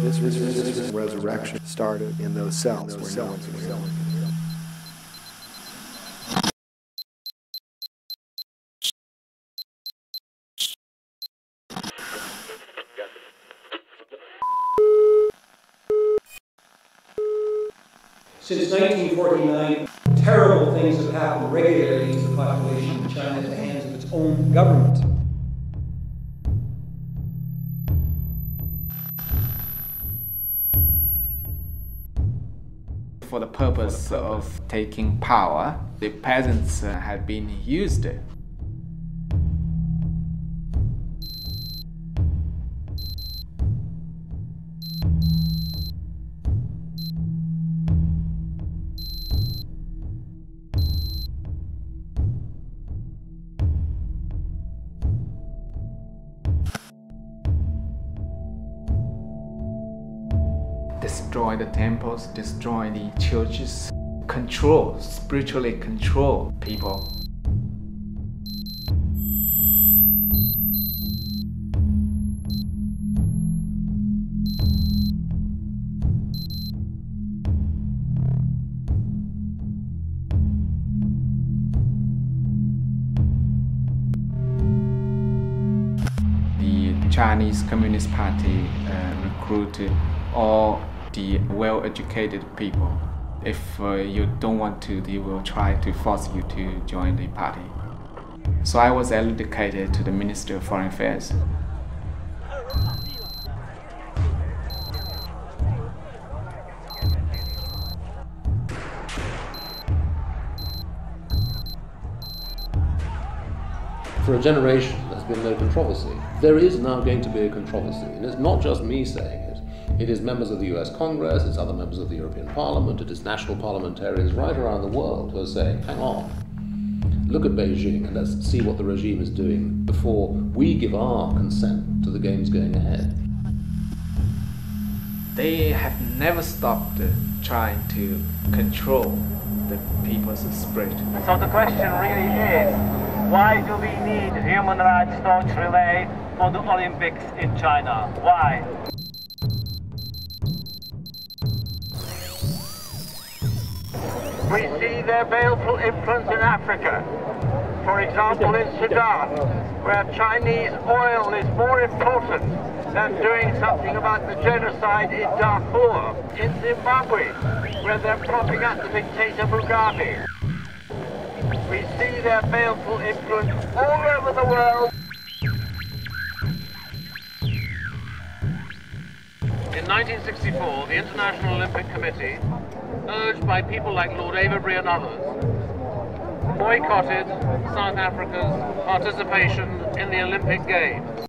This resurrection started in those cells where no one's real. Since 1949, terrible things have happened regularly to the population of China at the hands of its own government. For the purpose of taking power, the peasants had been used. Destroy the temples, destroy the churches, spiritually control people. The Chinese Communist Party recruited all the well-educated people. If you don't want to, they will try to force you to join the party. So I was allocated to the Ministry of Foreign Affairs. For a generation, there's been no controversy. There is now going to be a controversy, and it's not just me saying it. It is members of the US Congress, it's other members of the European Parliament, it is national parliamentarians right around the world who are saying, hang on, look at Beijing and let's see what the regime is doing before we give our consent to the games going ahead. They have never stopped trying to control the people's spirit. So the question really is, why do we need human rights torch relay for the Olympics in China? Why? We see their baleful influence in Africa. For example, in Sudan, where Chinese oil is more important than doing something about the genocide in Darfur. In Zimbabwe, where they're propping up the dictator Mugabe. We see their baleful influence all over the world. In 1964, the International Olympic Committee, urged by people like Lord Avebury and others, boycotted South Africa's participation in the Olympic Games.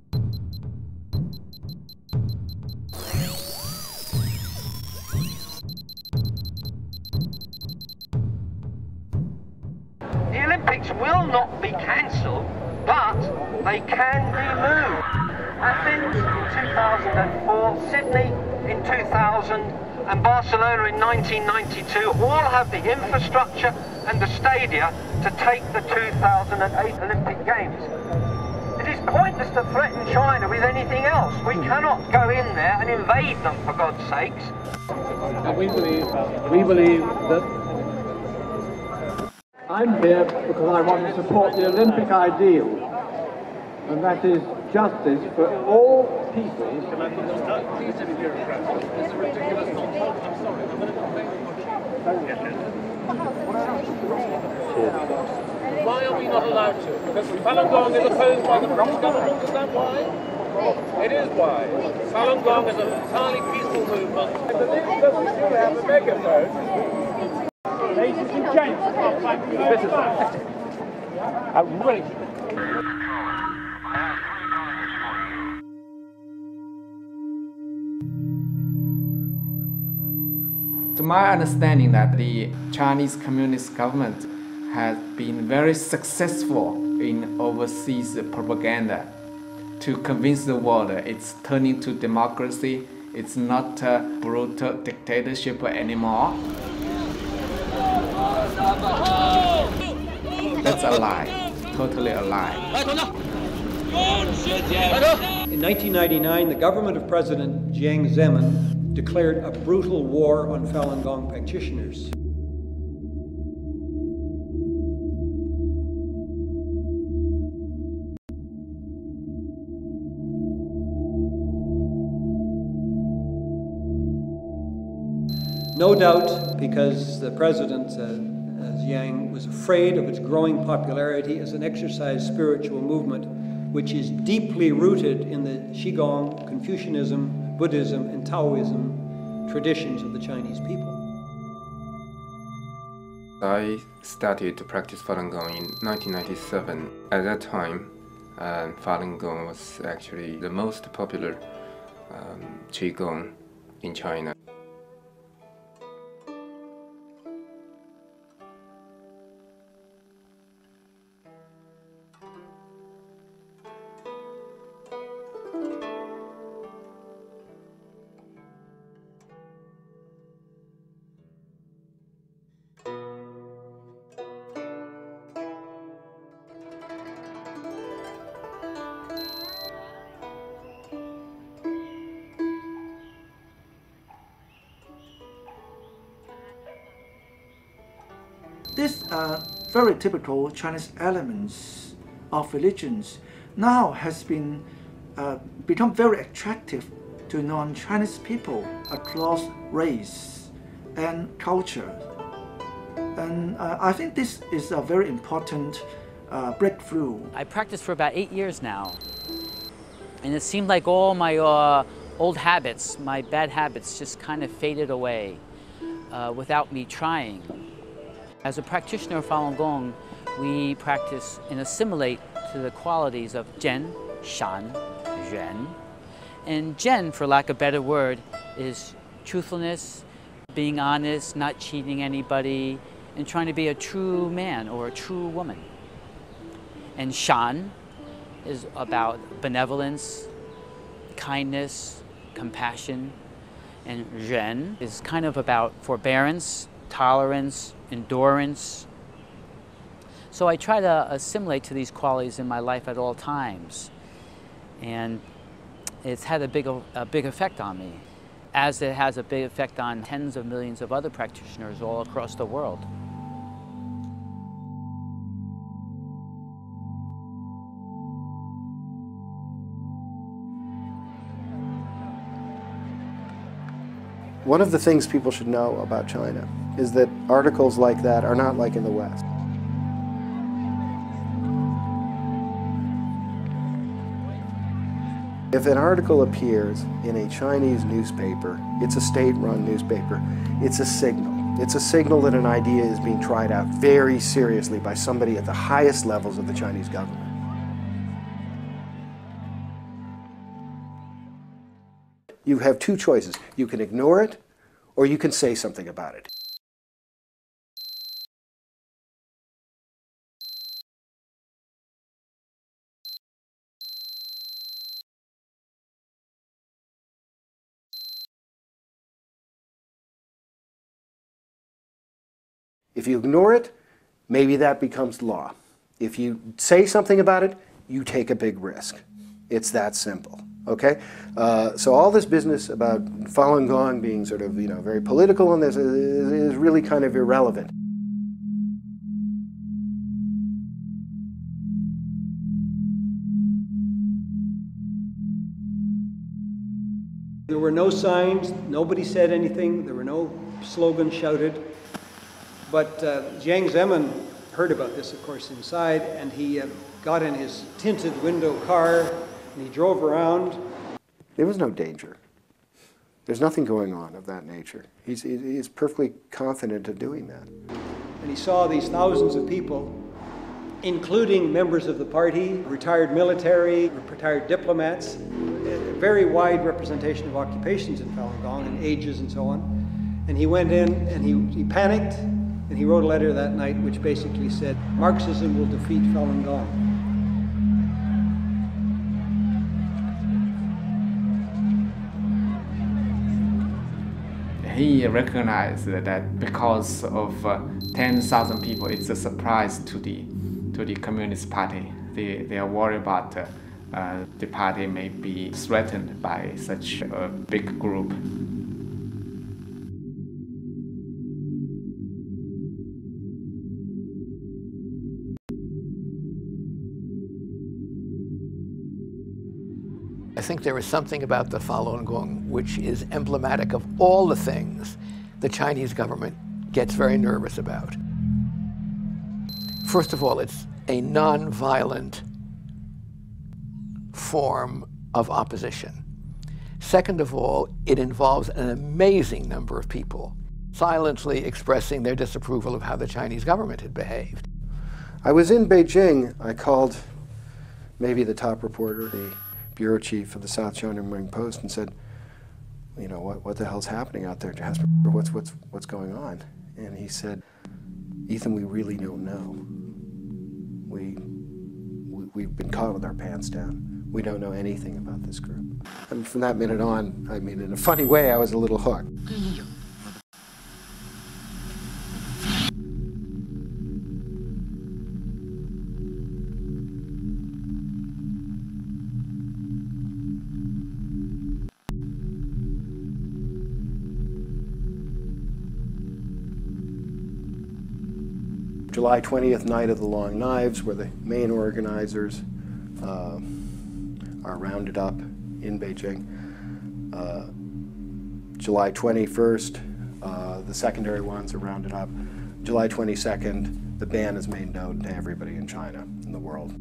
The Olympics will not be cancelled, but they can be moved. Athens in 2004, Sydney in 2000, and Barcelona in 1992 all have the infrastructure and the stadia to take the 2008 Olympic Games. It is pointless to threaten China with anything else. We cannot go in there and invade them, for God's sakes. And we believe that I'm here because I want to support the Olympic ideal, and that is justice for all people. Why are we not allowed to? Because Falun Gong is opposed by the British government, is that why? It is why. Falun Gong is an entirely peaceful movement. I believe that we still have a megaphone. Ladies and gents, outrageous. To my understanding that the Chinese Communist government has been very successful in overseas propaganda to convince the world it's turning to democracy, it's not a brutal dictatorship anymore. That's a lie, totally a lie. In 1999, the government of President Jiang Zemin declared a brutal war on Falun Gong practitioners. No doubt because the president, Jiang, was afraid of its growing popularity as an exercise spiritual movement which is deeply rooted in the Qigong, Confucianism, Buddhism, and Taoism traditions of the Chinese people. I started to practice Falun Gong in 1997. At that time, Falun Gong was actually the most popular Qigong in China. These very typical Chinese elements of religions now has been become very attractive to non-Chinese people across race and culture. And I think this is a very important breakthrough. I practiced for about 8 years now, and it seemed like all my old habits, my bad habits, just kind of faded away without me trying. As a practitioner of Falun Gong, we practice and assimilate to the qualities of Zhen, Shan, Yuan. And Zhen, for lack of a better word, is truthfulness, being honest, not cheating anybody, and trying to be a true man or a true woman. And Shan is about benevolence, kindness, compassion. And Yuan is kind of about forbearance, tolerance, endurance. So I try to assimilate to these qualities in my life at all times. And it's had a big effect on me, as it has a big effect on tens of millions of other practitioners all across the world. One of the things people should know about China is that articles like that are not like in the West. If an article appears in a Chinese newspaper, it's a state-run newspaper, it's a signal. It's a signal that an idea is being tried out very seriously by somebody at the highest levels of the Chinese government. You have two choices. You can ignore it, or you can say something about it. If you ignore it, maybe that becomes law. If you say something about it, you take a big risk. It's that simple. Okay, so all this business about Falun Gong being sort of, very political on this is really kind of irrelevant. There were no signs, nobody said anything, there were no slogans shouted. But Jiang Zemin heard about this, of course, inside, and he got in his tinted window car and he drove around. There was no danger. There's nothing going on of that nature. He's perfectly confident of doing that. And he saw these thousands of people, including members of the party, retired military, retired diplomats, a very wide representation of occupations in Falun Gong and ages and so on. And he went in and he panicked, and he wrote a letter that night which basically said, Marxism will defeat Falun Gong. He recognized that because of 10,000 people, it's a surprise to the Communist Party. They are worried about the party may be threatened by such a big group. I think there is something about the Falun Gong which is emblematic of all the things the Chinese government gets very nervous about. First of all, it's a non-violent form of opposition. Second of all, it involves an amazing number of people silently expressing their disapproval of how the Chinese government had behaved. I was in Beijing. I called maybe the top reporter, the bureau chief of the South China Morning Post, and said, you know, what the hell's happening out there, Jasper? What's going on? And he said, Ethan, we really don't know. We've been caught with our pants down. We don't know anything about this group. And from that minute on, I mean, in a funny way, I was a little hooked. July 20th, Night of the Long Knives, where the main organizers are rounded up in Beijing. July 21st, the secondary ones are rounded up. July 22nd, the ban is made known to everybody in China and the world.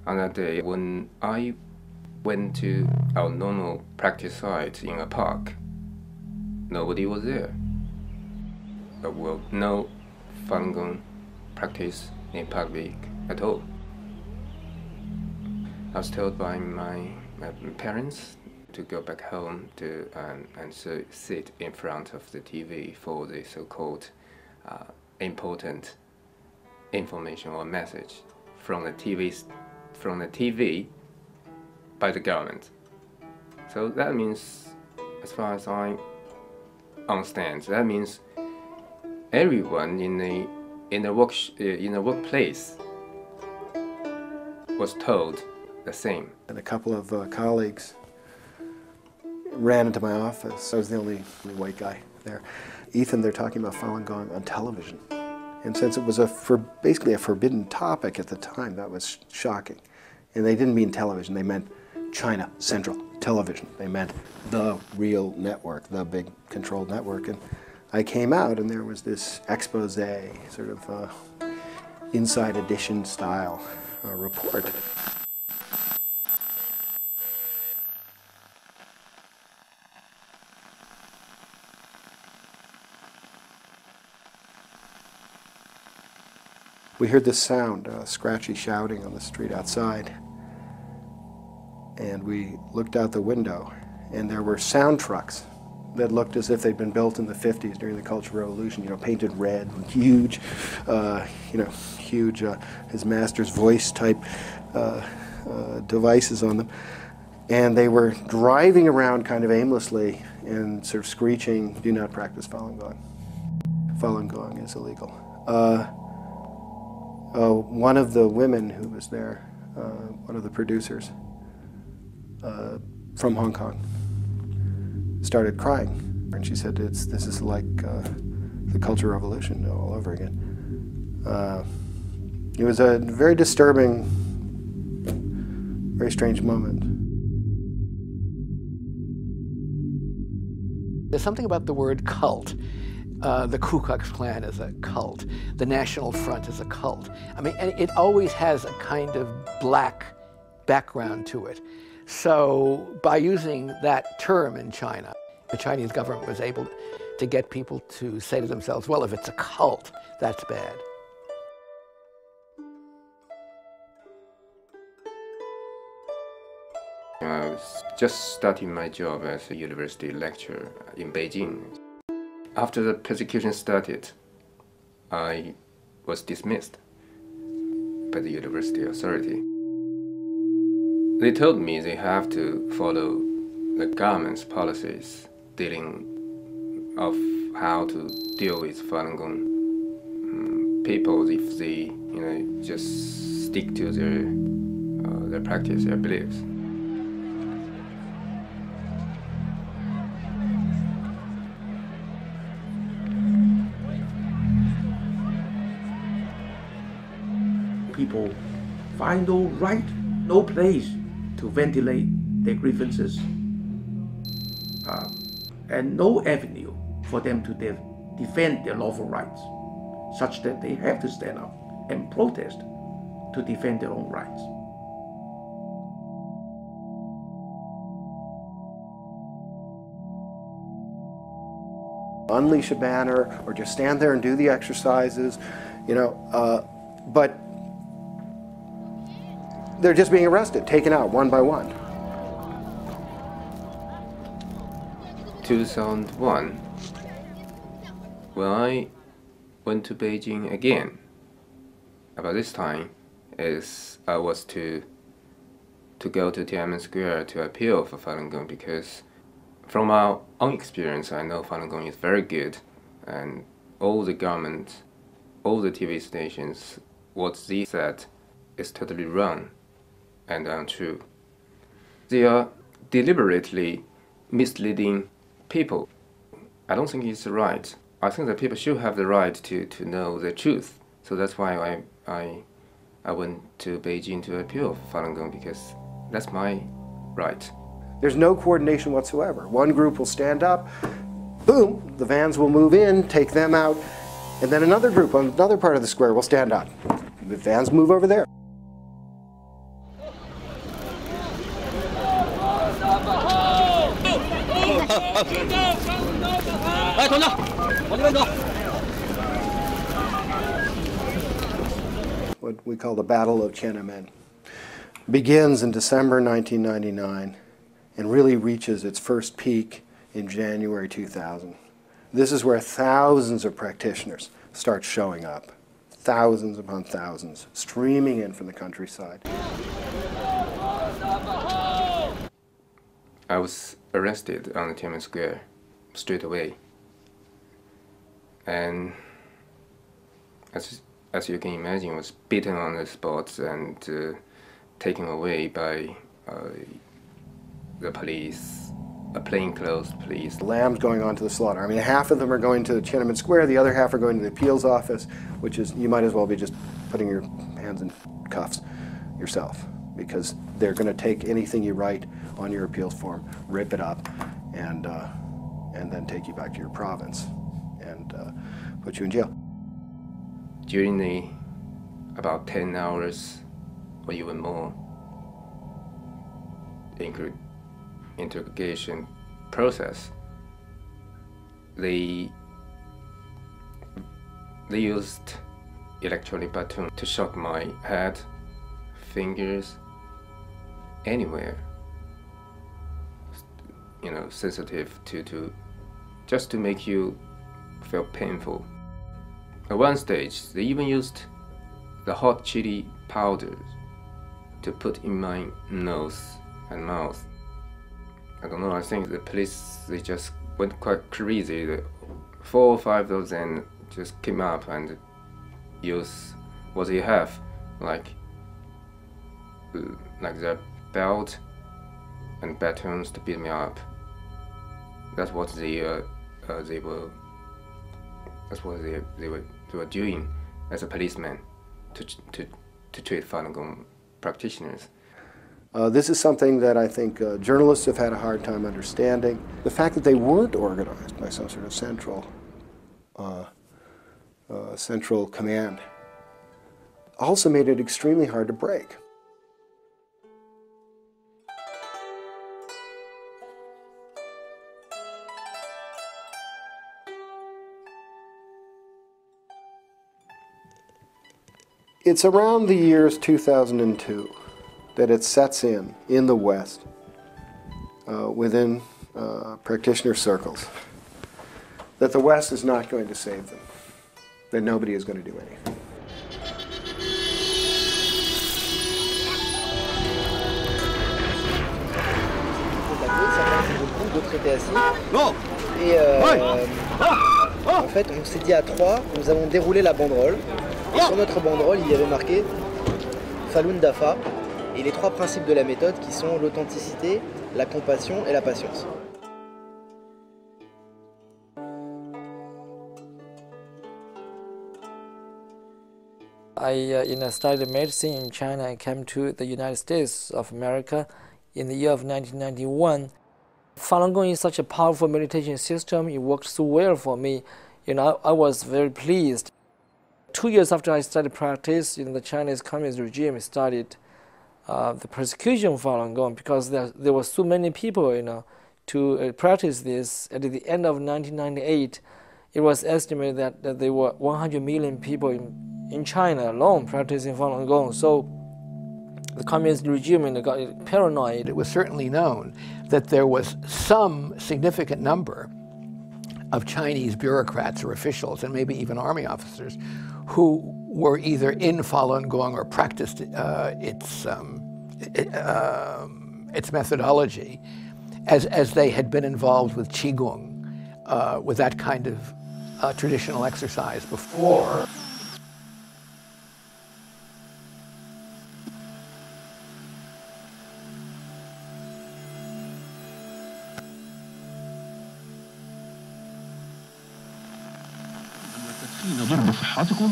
On that day, when I went to our normal practice site in a park, nobody was there. Well, no Falun Gong practice in public at all. I was told by my parents to go back home to and sit in front of the TV for the so-called important information or message from the TV by the government. So that means, as far as I understand, that means everyone in the workplace was told the same. And a couple of colleagues ran into my office. I was the only white guy there. Ethan, they're talking about Falun Gong on television. And since it was basically a forbidden topic at the time, that was shocking. And they didn't mean television, they meant China Central Television. They meant the real network, the big controlled network. And I came out and there was this expose, sort of inside edition style report. We heard this sound, scratchy shouting on the street outside. And we looked out the window, and there were sound trucks that looked as if they'd been built in the 50s during the Cultural Revolution, you know, painted red, and huge, huge His Master's Voice type devices on them. And they were driving around kind of aimlessly and sort of screeching, "Do not practice Falun Gong. Falun Gong is illegal." One of the women who was there, one of the producers from Hong Kong, started crying. And she said, this is like the Cultural Revolution all over again. It was a very disturbing, very strange moment. There's something about the word cult. The Ku Klux Klan is a cult. The National Front is a cult. I mean, and it always has a kind of black background to it. So by using that term in China, the Chinese government was able to get people to say to themselves, well, if it's a cult, that's bad. I was just starting my job as a university lecturer in Beijing. After the persecution started, I was dismissed by the university authority. They told me they have to follow the government's policies dealing of how to deal with Falun Gong people if they, just stick to their practice, their beliefs. people find no right, no place to ventilate their grievances, and no avenue for them to defend their lawful rights, such that they have to stand up and protest to defend their own rights. Unleash a banner or just stand there and do the exercises, you know, but they're just being arrested, taken out one by one. 2001, when I went to Beijing again, about this time I was to go to Tiananmen Square to appeal for Falun Gong, because from our own experience, I know Falun Gong is very good, and all the government, all the TV stations, what they said is totally wrong and untrue. They are deliberately misleading people. I don't think it's right. I think that people should have the right to know the truth. So that's why I went to Beijing to appeal for Falun Gong, because that's my right. There's no coordination whatsoever. One group will stand up, boom, the vans will move in, take them out, and then another group on another part of the square will stand up. The vans move over there. What we call the Battle of Tiananmen begins in December 1999 and really reaches its first peak in January 2000. This is where thousands of practitioners start showing up, thousands upon thousands, streaming in from the countryside. I was arrested on Tiananmen Square straight away, and as you can imagine, was beaten on the spot and taken away by the police, a plainclothes police. Lambs going on to the slaughter. I mean, half of them are going to Tiananmen Square, the other half are going to the appeals office, which is, you might as well be just putting your hands in cuffs yourself, because they're going to take anything you write on your appeals form, rip it up, and then take you back to your province and put you in jail. During the about 10 hours or even more interrogation process, they used electronic baton to shock my head, fingers, anywhere, you know, sensitive to just to make you feel painful. At one stage, they even used the hot chili powder to put in my nose and mouth. I don't know, I think the police, they just went quite crazy. 4 or 5 of them just came up and used what they have, like their belt and batons to beat me up. That's what they were doing as a policeman to treat Falun Gong practitioners. This is something that I think journalists have had a hard time understanding. The fact that they weren't organized by some sort of central command also made it extremely hard to break. It's around the years 2002 that it sets in the West, within practitioner circles, that the West is not going to save them, that nobody is going to do anything. En fait, on s'est dit à 3, nous avons déroulé la banderole. Et sur notre banderole, il y avait marqué Falun Dafa et les 3 principes de la méthode qui sont l'authenticité, la compassion et la patience. I studied medicine in China and came to the United States of America in the year of 1991. Falun Gong is such a powerful meditation system. It worked so well for me. I was very pleased. 2 years after I started practice, the Chinese communist regime started the persecution of Falun Gong because there were so many people, to practice this. At the end of 1998, it was estimated that there were 100 million people in China alone practicing Falun Gong. So the communist regime got paranoid. It was certainly known that there was some significant number of Chinese bureaucrats or officials, and maybe even army officers, who were either in Falun Gong or practiced its methodology, as they had been involved with Qigong, with that kind of traditional exercise before.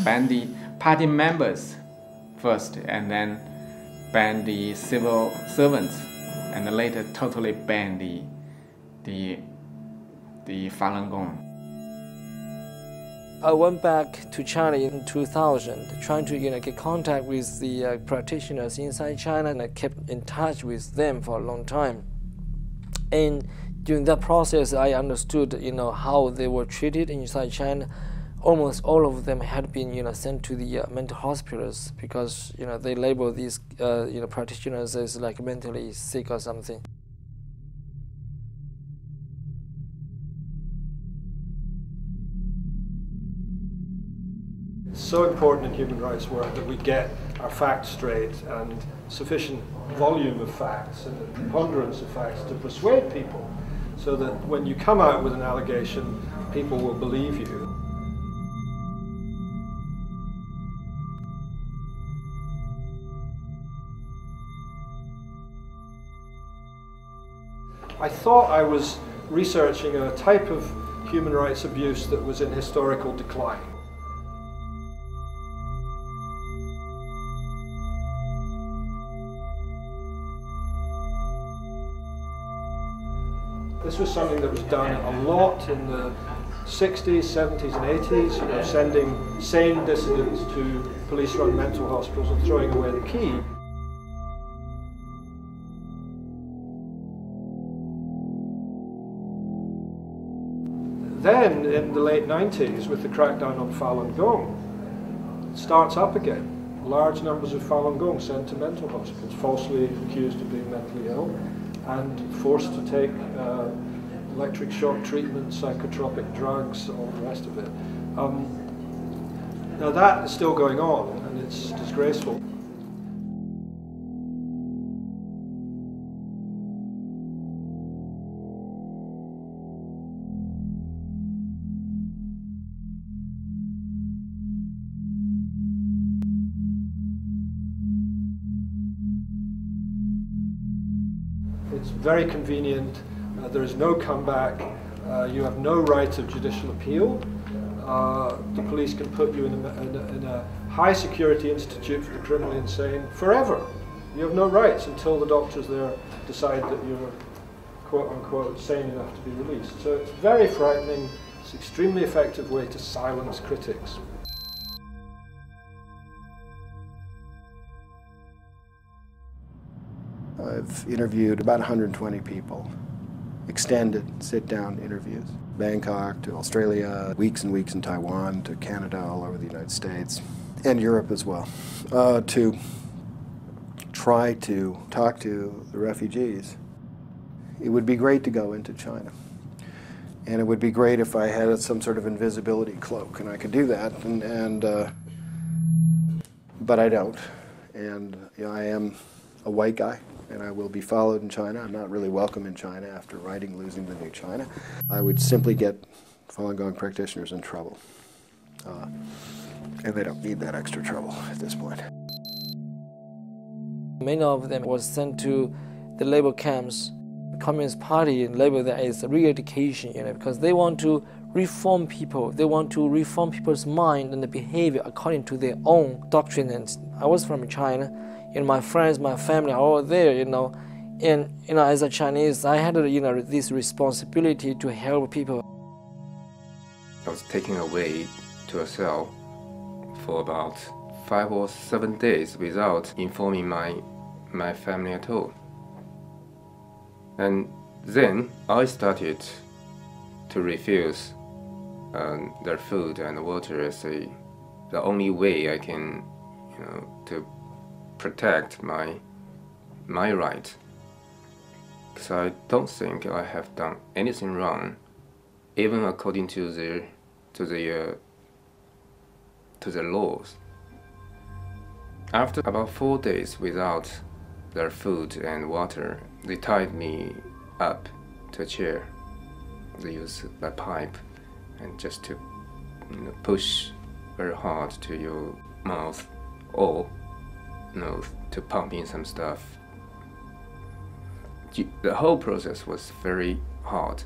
Ban the party members first, and then ban the civil servants, and then later totally ban the Falun Gong. I went back to China in 2000, trying to get contact with the practitioners inside China, and I kept in touch with them for a long time. And during that process, I understood how they were treated inside China. Almost all of them had been sent to the mental hospitals because they label these practitioners as like mentally sick or something. It's so important in human rights work that we get our facts straight and sufficient volume of facts and a preponderance of facts to persuade people, so that when you come out with an allegation, people will believe you. I thought I was researching a type of human rights abuse that was in historical decline. This was something that was done a lot in the 60s, 70s and 80s, sending sane dissidents to police-run mental hospitals and throwing away the key. Then, in the late 90s, with the crackdown on Falun Gong, it starts up again. Large numbers of Falun Gong sent to mental hospitals, falsely accused of being mentally ill, and forced to take electric shock treatment, psychotropic drugs, all the rest of it. Now that is still going on, and it's disgraceful. It's very convenient, there is no comeback, you have no right of judicial appeal. The police can put you in a high security institute for the criminally insane forever. You have no rights until the doctors there decide that you're quote unquote sane enough to be released. So it's very frightening, it's an extremely effective way to silence critics. I've interviewed about 120 people, extended sit-down interviews. Bangkok to Australia, weeks and weeks in Taiwan, to Canada, all over the United States, and Europe as well, to try to talk to the refugees. It would be great to go into China. And it would be great if I had some sort of invisibility cloak, and I could do that, but I don't. And I am a white guy, and I will be followed in China. I'm not really welcome in China after writing Losing the New China. I would simply get Falun Gong practitioners in trouble. And they don't need that extra trouble at this point. Many of them were sent to the labor camps. The Communist Party labeled that as re-education, because they want to reform people. They want to reform people's mind and the behavior according to their own doctrine. And I was from China, and my friends, my family are all there, And as a Chinese, I had this responsibility to help people. I was taken away to a cell for about 5 or 7 days without informing my family at all. And then I started to refuse their food and water as the only way I can, to protect my right. Because I don't think I have done anything wrong, even according to the laws. After about 4 days without their food and water, they tied me up to a chair. They used a pipe and just to push very hard to your mouth, or to pump in some stuff. The whole process was very hard.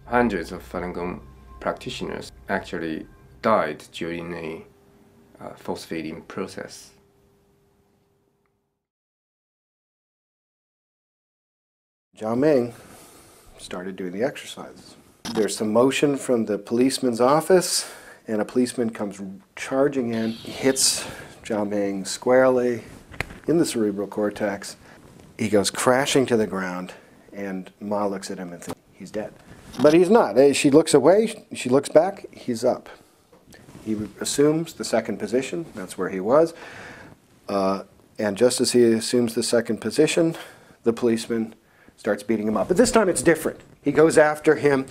Hundreds of Falun Gong practitioners actually died during a force-feeding process. Zhao Ming started doing the exercises. There's some motion from the policeman's office, and a policeman comes charging in, hits Zhao Ming squarely in the cerebral cortex. He goes crashing to the ground, and Ma looks at him and thinks he's dead. But he's not. She looks away, she looks back, he's up. He assumes the second position, that's where he was. And just as he assumes the second position, the policeman starts beating him up. But this time it's different. He goes after him.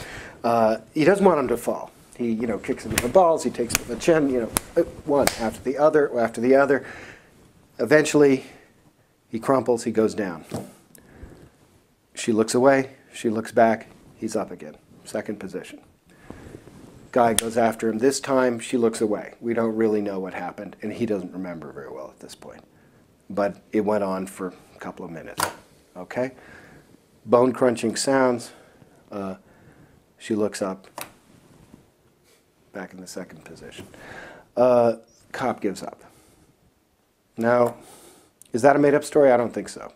He doesn't want him to fall. He, kicks him in the balls, he takes him in the chin, one after the other. Eventually, he crumples, he goes down. She looks away, she looks back, he's up again. Second position. Guy goes after him. This time, she looks away. We don't really know what happened, and he doesn't remember very well at this point. But it went on for a couple of minutes, okay? Bone-crunching sounds. She looks up, back in the second position. Cop gives up. Now, is that a made-up story? I don't think so.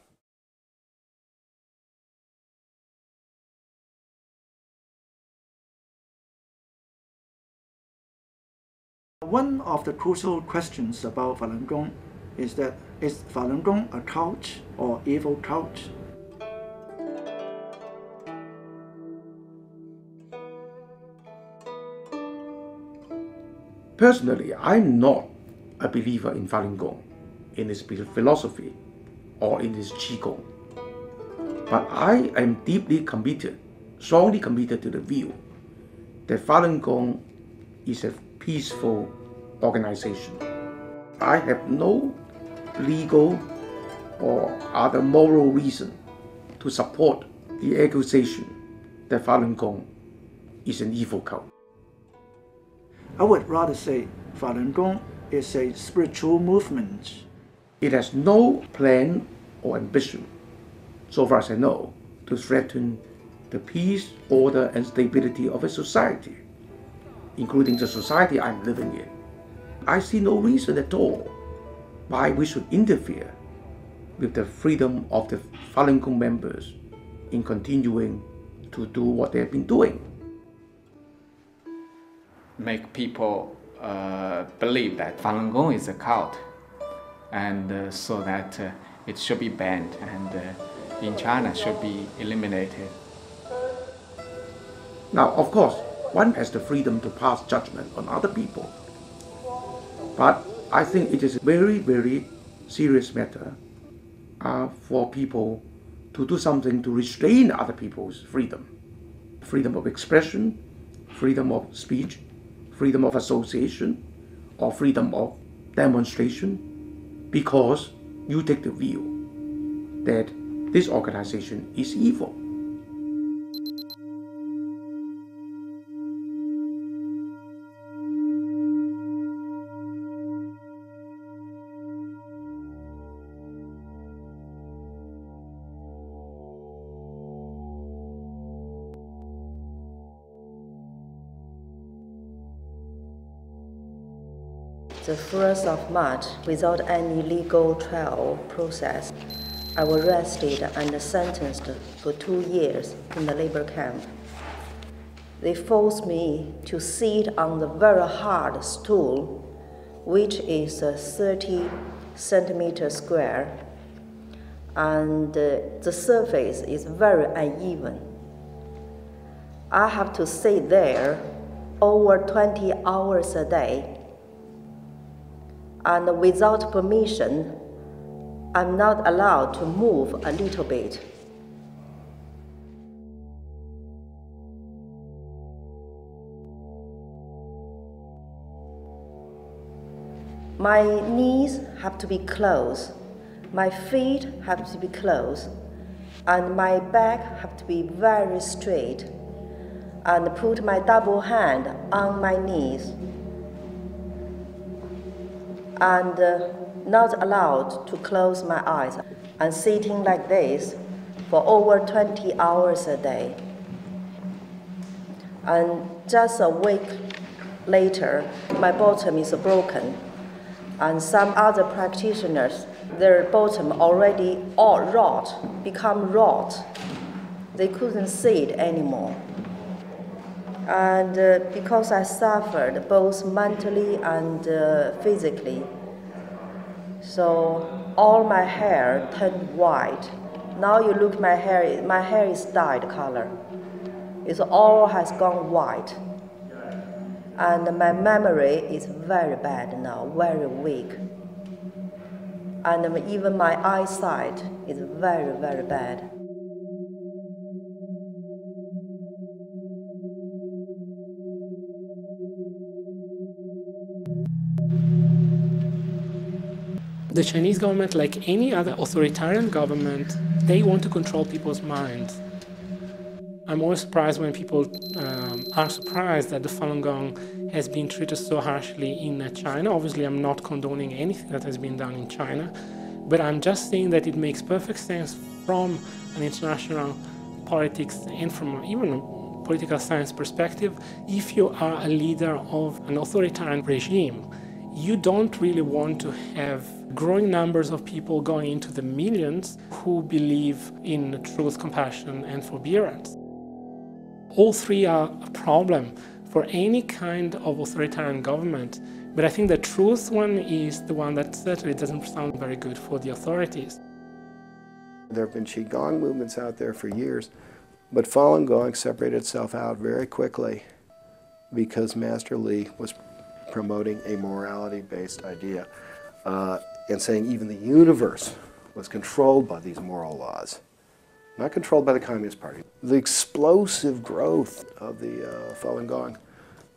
One of the crucial questions about Falun Gong is that, is Falun Gong a cult or evil cult? Personally, I'm not a believer in Falun Gong, in its philosophy, or in its qigong. But I am deeply committed, strongly committed to the view that Falun Gong is a peaceful organization. I have no legal or other moral reason to support the accusation that Falun Gong is an evil cult. I would rather say Falun Gong is a spiritual movement. It has no plan or ambition, so far as I know, to threaten the peace, order, and stability of a society, including the society I'm living in. I see no reason at all why we should interfere with the freedom of the Falun Gong members in continuing to do what they have been doing. Make people believe that Falun Gong is a cult, and so that it should be banned and in China should be eliminated. Now, of course, one has the freedom to pass judgment on other people. But I think it is a very, very serious matter for people to do something to restrain other people's freedom. Freedom of expression, freedom of speech, freedom of association, or freedom of demonstration, because you take the view that this organization is evil. the 1st of March, without any legal trial process, I was arrested and sentenced for 2 years in the labor camp. They forced me to sit on the very hard stool, which is 30 centimeters square, and the surface is very uneven. I have to sit there over 20 hours a day, and without permission, I'm not allowed to move a little bit. My knees have to be closed, my feet have to be closed, and my back have to be very straight, and put my double hand on my knees, and not allowed to close my eyes, and sitting like this for over 20 hours a day. And just a week later, my bottom is broken, and some other practitioners, their bottom already all rot, become rot. They couldn't see it anymore. And because I suffered both mentally and physically, so all my hair turned white. Now you look my hair is dyed color. It all has gone white. And my memory is very bad now, very weak. And even my eyesight is very, very bad. The Chinese government, like any other authoritarian government, they want to control people's minds. I'm always surprised when people are surprised that the Falun Gong has been treated so harshly in China. Obviously, I'm not condoning anything that has been done in China, but I'm just saying that it makes perfect sense from an international politics and from even a political science perspective. If you are a leader of an authoritarian regime, you don't really want to have growing numbers of people going into the millions who believe in truth, compassion, and forbearance. All three are a problem for any kind of authoritarian government, but I think the truth one is the one that certainly doesn't sound very good for the authorities. There have been Qigong movements out there for years, but Falun Gong separated itself out very quickly because Master Li was promoting a morality-based idea and saying even the universe was controlled by these moral laws, not controlled by the Communist Party. The explosive growth of the Falun Gong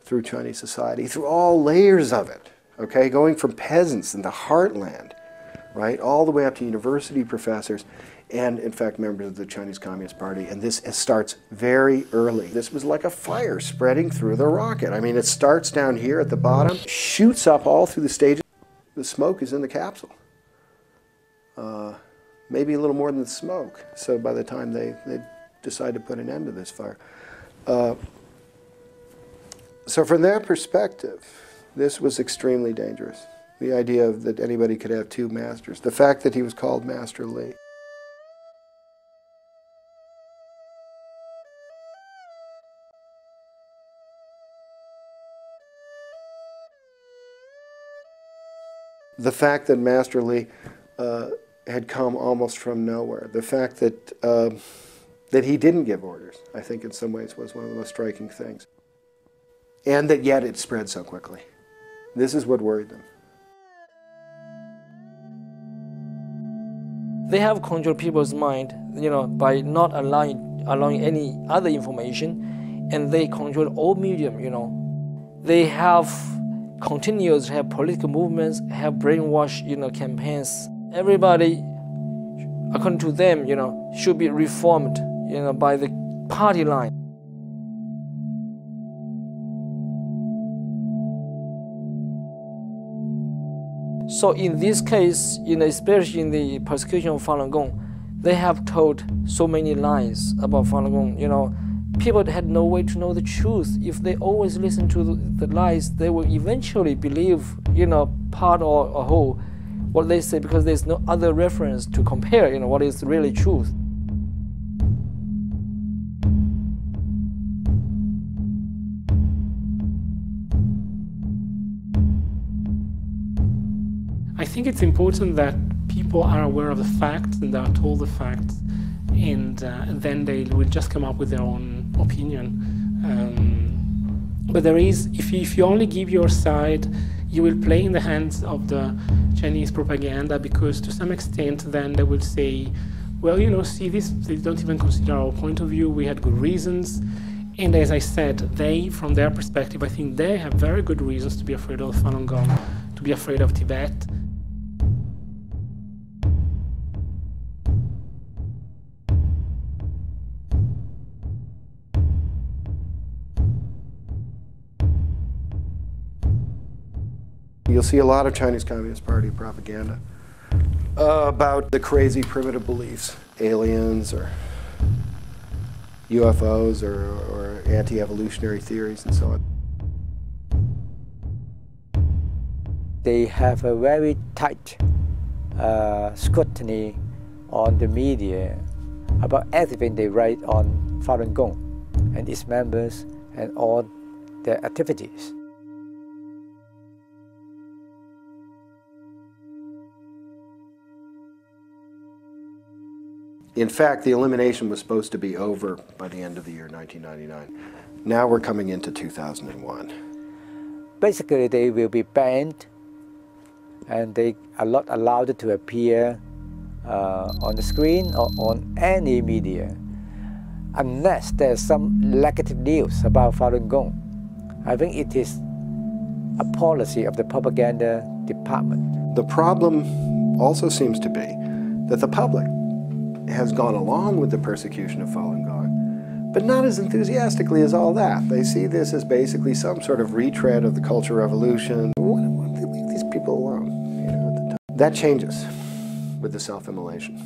through Chinese society, through all layers of it, okay, going from peasants in the heartland, right, all the way up to university professors, and in fact members of the Chinese Communist Party, and this starts very early. This was like a fire spreading through the rocket. I mean, it starts down here at the bottom, shoots up all through the stages. The smoke is in the capsule. Maybe a little more than the smoke. So by the time they decide to put an end to this fire. So from their perspective, this was extremely dangerous. The idea that anybody could have two masters. The fact that he was called Master Li. The fact that Master Li had come almost from nowhere. The fact that, that he didn't give orders, I think in some ways was one of the most striking things. And that yet it spread so quickly. This is what worried them. They have controlled people's mind, by not allowing any other information, and they control all medium, They have continues to have political movements, have brainwash, campaigns. Everybody, according to them, should be reformed, by the party line. So in this case, especially in the persecution of Falun Gong, they have told so many lies about Falun Gong. People had no way to know the truth. If they always listen to the lies, they will eventually believe, part or whole, what they say, because there's no other reference to compare, what is really truth. I think it's important that people are aware of the facts and they are told the facts, and then they will just come up with their own opinion. But there is, if you only give your side, you will play in the hands of the Chinese propaganda, because to some extent then they will say, well, see this, they don't even consider our point of view, we had good reasons. And as I said, they, from their perspective, I think they have very good reasons to be afraid of Falun Gong, to be afraid of Tibet. You'll see a lot of Chinese Communist Party propaganda about the crazy primitive beliefs, aliens or UFOs or anti-evolutionary theories and so on. They have a very tight scrutiny on the media about everything they write on Falun Gong and its members and all their activities. In fact, the elimination was supposed to be over by the end of the year 1999. Now we're coming into 2001. Basically, they will be banned, and they are not allowed to appear on the screen or on any media unless there's some negative news about Falun Gong. I think it is a policy of the propaganda department. The problem also seems to be that the public has gone along with the persecution of Falun Gong, but not as enthusiastically as all that. They see this as basically some sort of retread of the Cultural Revolution. Leave these people alone. That changes with the self-immolation.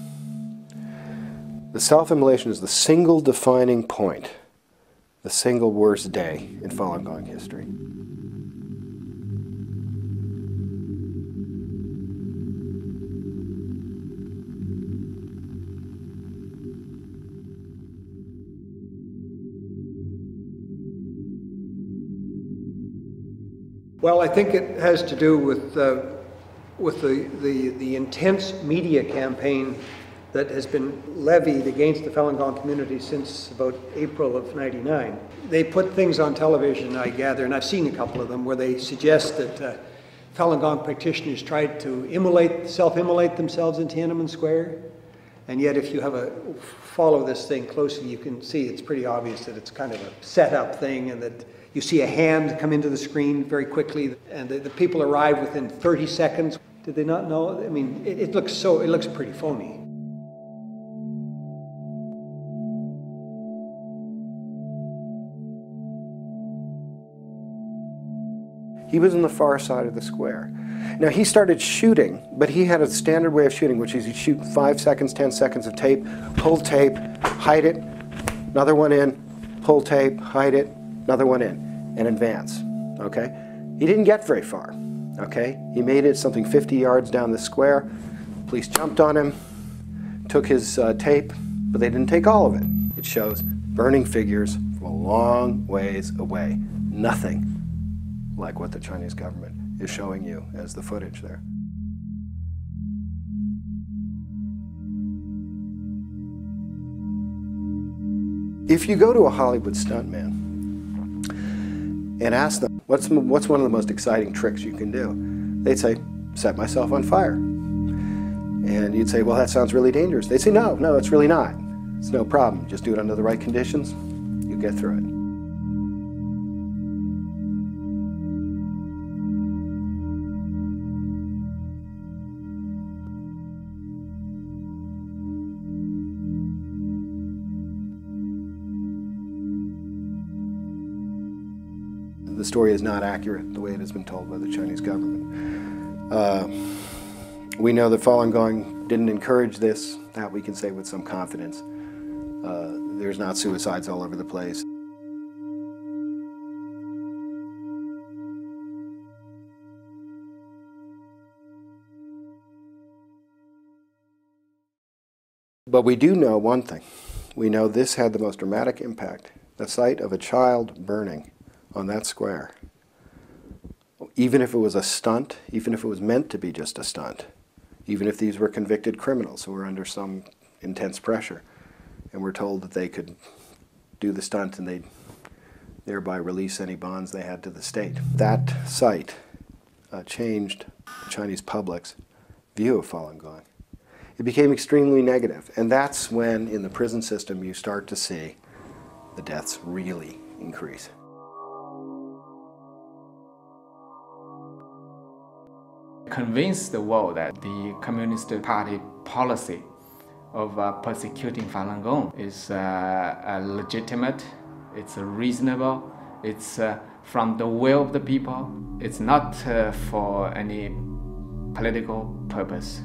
The self-immolation is the single defining point, the single worst day in Falun Gong history. Well, I think it has to do with the intense media campaign that has been levied against the Falun Gong community since about April of '99. They put things on television, I gather, and I've seen a couple of them, where they suggest that Falun Gong practitioners tried to self-immolate themselves in Tiananmen Square. And yet, if you follow this thing closely, you can see it's pretty obvious that it's kind of a set-up thing, and that you see a hand come into the screen very quickly, and the people arrive within 30 seconds. Did they not know? I mean, it looks pretty phony. He was on the far side of the square. Now, he started shooting, but he had a standard way of shooting, which is he'd shoot 5 seconds, 10 seconds of tape, pull tape, hide it, another one in, pull tape, hide it, another one in, and advance, okay? He didn't get very far, okay? He made it something 50 yards down the square. Police jumped on him, took his tape, but they didn't take all of it. It shows burning figures from a long ways away. Nothing like what the Chinese government is showing you as the footage there. If you go to a Hollywood stuntman and ask them, what's one of the most exciting tricks you can do? They'd say, set myself on fire. And you'd say, well, that sounds really dangerous. They'd say, no, it's really not. It's no problem. Just do it under the right conditions. You get through it. The story is not accurate the way it has been told by the Chinese government. We know that Falun Gong didn't encourage this, that we can say with some confidence. There's not suicides all over the place. But we do know one thing. We know this had the most dramatic impact. The sight of a child burning on that square, even if it was a stunt, even if it was meant to be just a stunt, even if these were convicted criminals who were under some intense pressure and were told that they could do the stunt and they'd thereby release any bonds they had to the state. That sight changed the Chinese public's view of Falun Gong. It became extremely negative, and that's when in the prison system you start to see the deaths really increase. Convince the world that the Communist Party policy of persecuting Falun Gong is legitimate, it's reasonable, it's from the will of the people, it's not for any political purpose.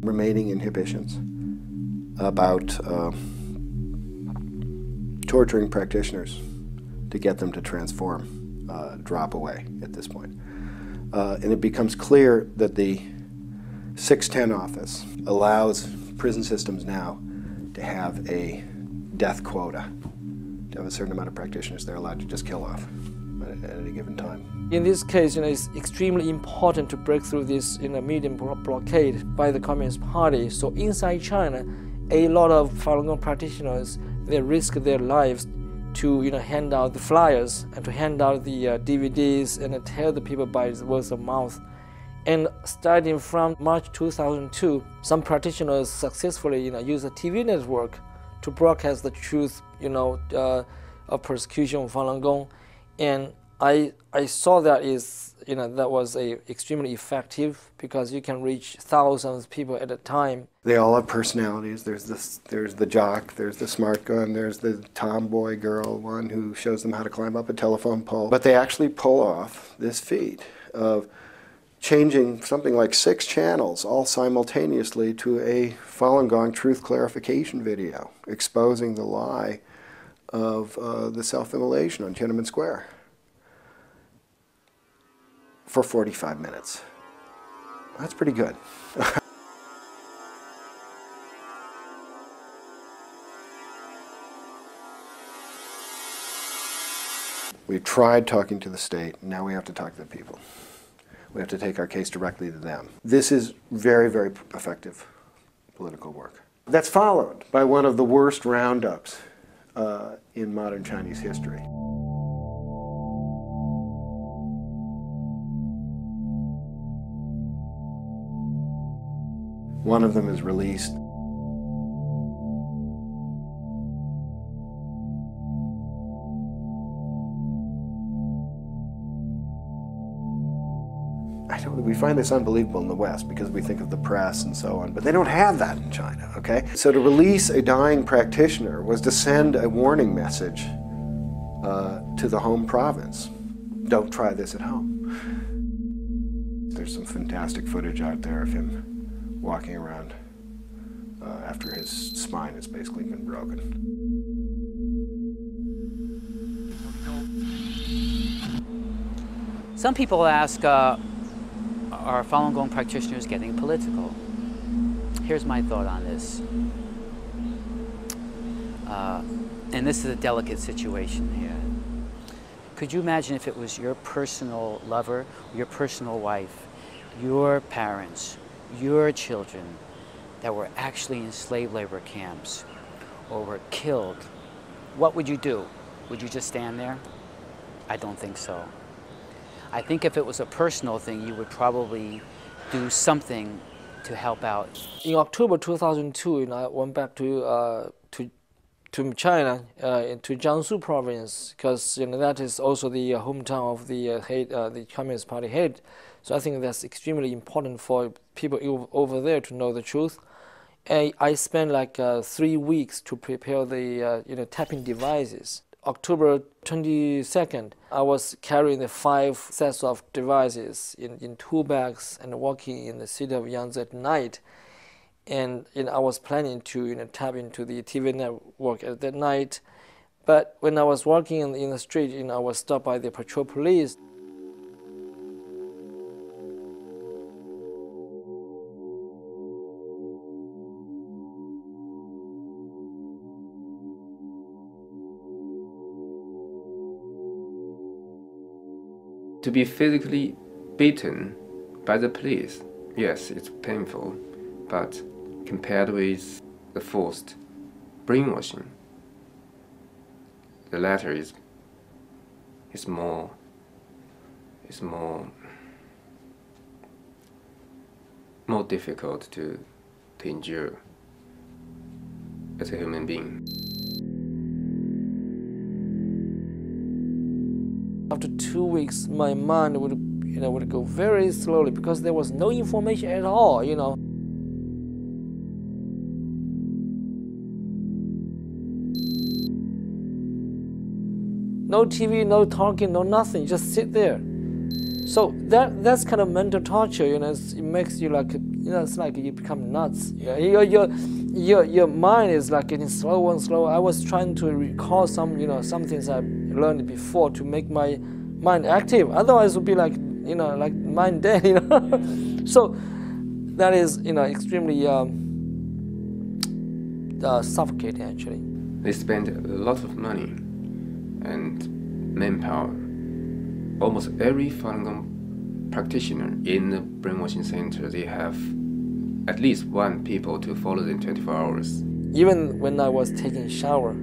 Remaining inhibitions about torturing practitioners to get them to transform drop away at this point. And it becomes clear that the 610 office allows prison systems now to have a death quota, to have a certain amount of practitioners they're allowed to just kill off at any given time. In this case, it's extremely important to break through this medium blockade by the Communist Party. So inside China, a lot of Falun Gong practitioners, they risk their lives to hand out the flyers and to hand out the DVDs and tell the people by word of mouth. And starting from March 2002, some practitioners successfully use a TV network to broadcast the truth of persecution of Falun Gong. And I saw that that was extremely effective because you can reach thousands of people at a time. They all have personalities. There's the jock, there's the smart gun, there's the tomboy girl one who shows them how to climb up a telephone pole. But they actually pull off this feat of changing something like 6 channels all simultaneously to a Falun Gong truth clarification video exposing the lie of the self-immolation on Tiananmen Square for 45 minutes. That's pretty good. We've tried talking to the state, now we have to talk to the people. We have to take our case directly to them. This is very, very effective political work. That's followed by one of the worst roundups in modern Chinese history. One of them is released. We find this unbelievable in the West because we think of the press and so on, but they don't have that in China, okay? So to release a dying practitioner was to send a warning message to the home province. Don't try this at home. There's some fantastic footage out there of him walking around after his spine has basically been broken. Some people ask, are Falun Gong practitioners getting political? Here's my thought on this. And this is a delicate situation here. Could you imagine if it was your personal lover, your personal wife, your parents, your children that were actually in slave labor camps or were killed? What would you do? Would you just stand there? I don't think so. I think if it was a personal thing, you would probably do something to help out. In October 2002, I went back to China, to Jiangsu province, because that is also the hometown of the Communist Party head. So I think that's extremely important for people over there to know the truth. I spent like 3 weeks to prepare the tapping devices. October 22nd, I was carrying the 5 sets of devices in 2 bags and walking in the city of Yangtze at night. And I was planning to tap into the TV network at that night. But when I was walking in the street, I was stopped by the patrol police. To be physically beaten by the police, yes, it's painful, but compared with the forced brainwashing, the latter is more difficult to endure as a human being. After 2 weeks, my mind would go very slowly because there was no information at all, No TV, no talking, no nothing, just sit there. So that's kind of mental torture, it makes you like, it's like you become nuts. Your mind is like getting slower and slower. I was trying to recall some things I learned before to make my mind active. Otherwise it would be like, like mind dead, So that is, extremely suffocating actually. They spend a lot of money and manpower. Almost every Falun Gong practitioner in the brainwashing center, they have at least one people to follow them 24 hours. Even when I was taking a shower,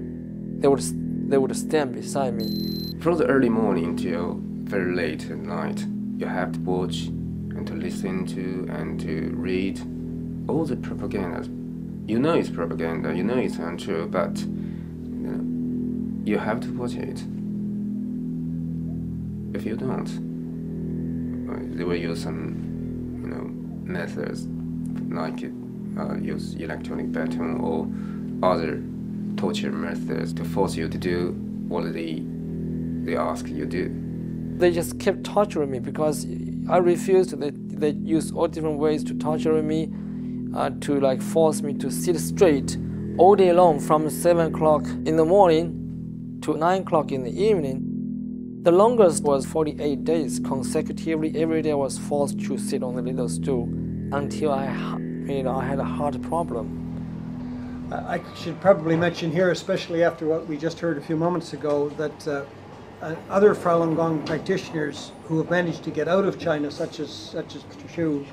they would stand beside me. From the early morning till very late at night, you have to watch and to listen to and to read all the propaganda. You know it's propaganda, you know it's untrue, but you have to watch it. If you don't, they will use some, methods like use electronic baton or other torture methods to force you to do what they ask you to do. They just kept torturing me because I refused. They used all different ways to torture me, to force me to sit straight all day long from 7 o'clock in the morning to 9 o'clock in the evening. The longest was 48 days consecutively. Every day I was forced to sit on the little stool until I had a heart problem. I should probably mention here, especially after what we just heard a few moments ago, that other Falun Gong practitioners who have managed to get out of China, such as Mr. Xu,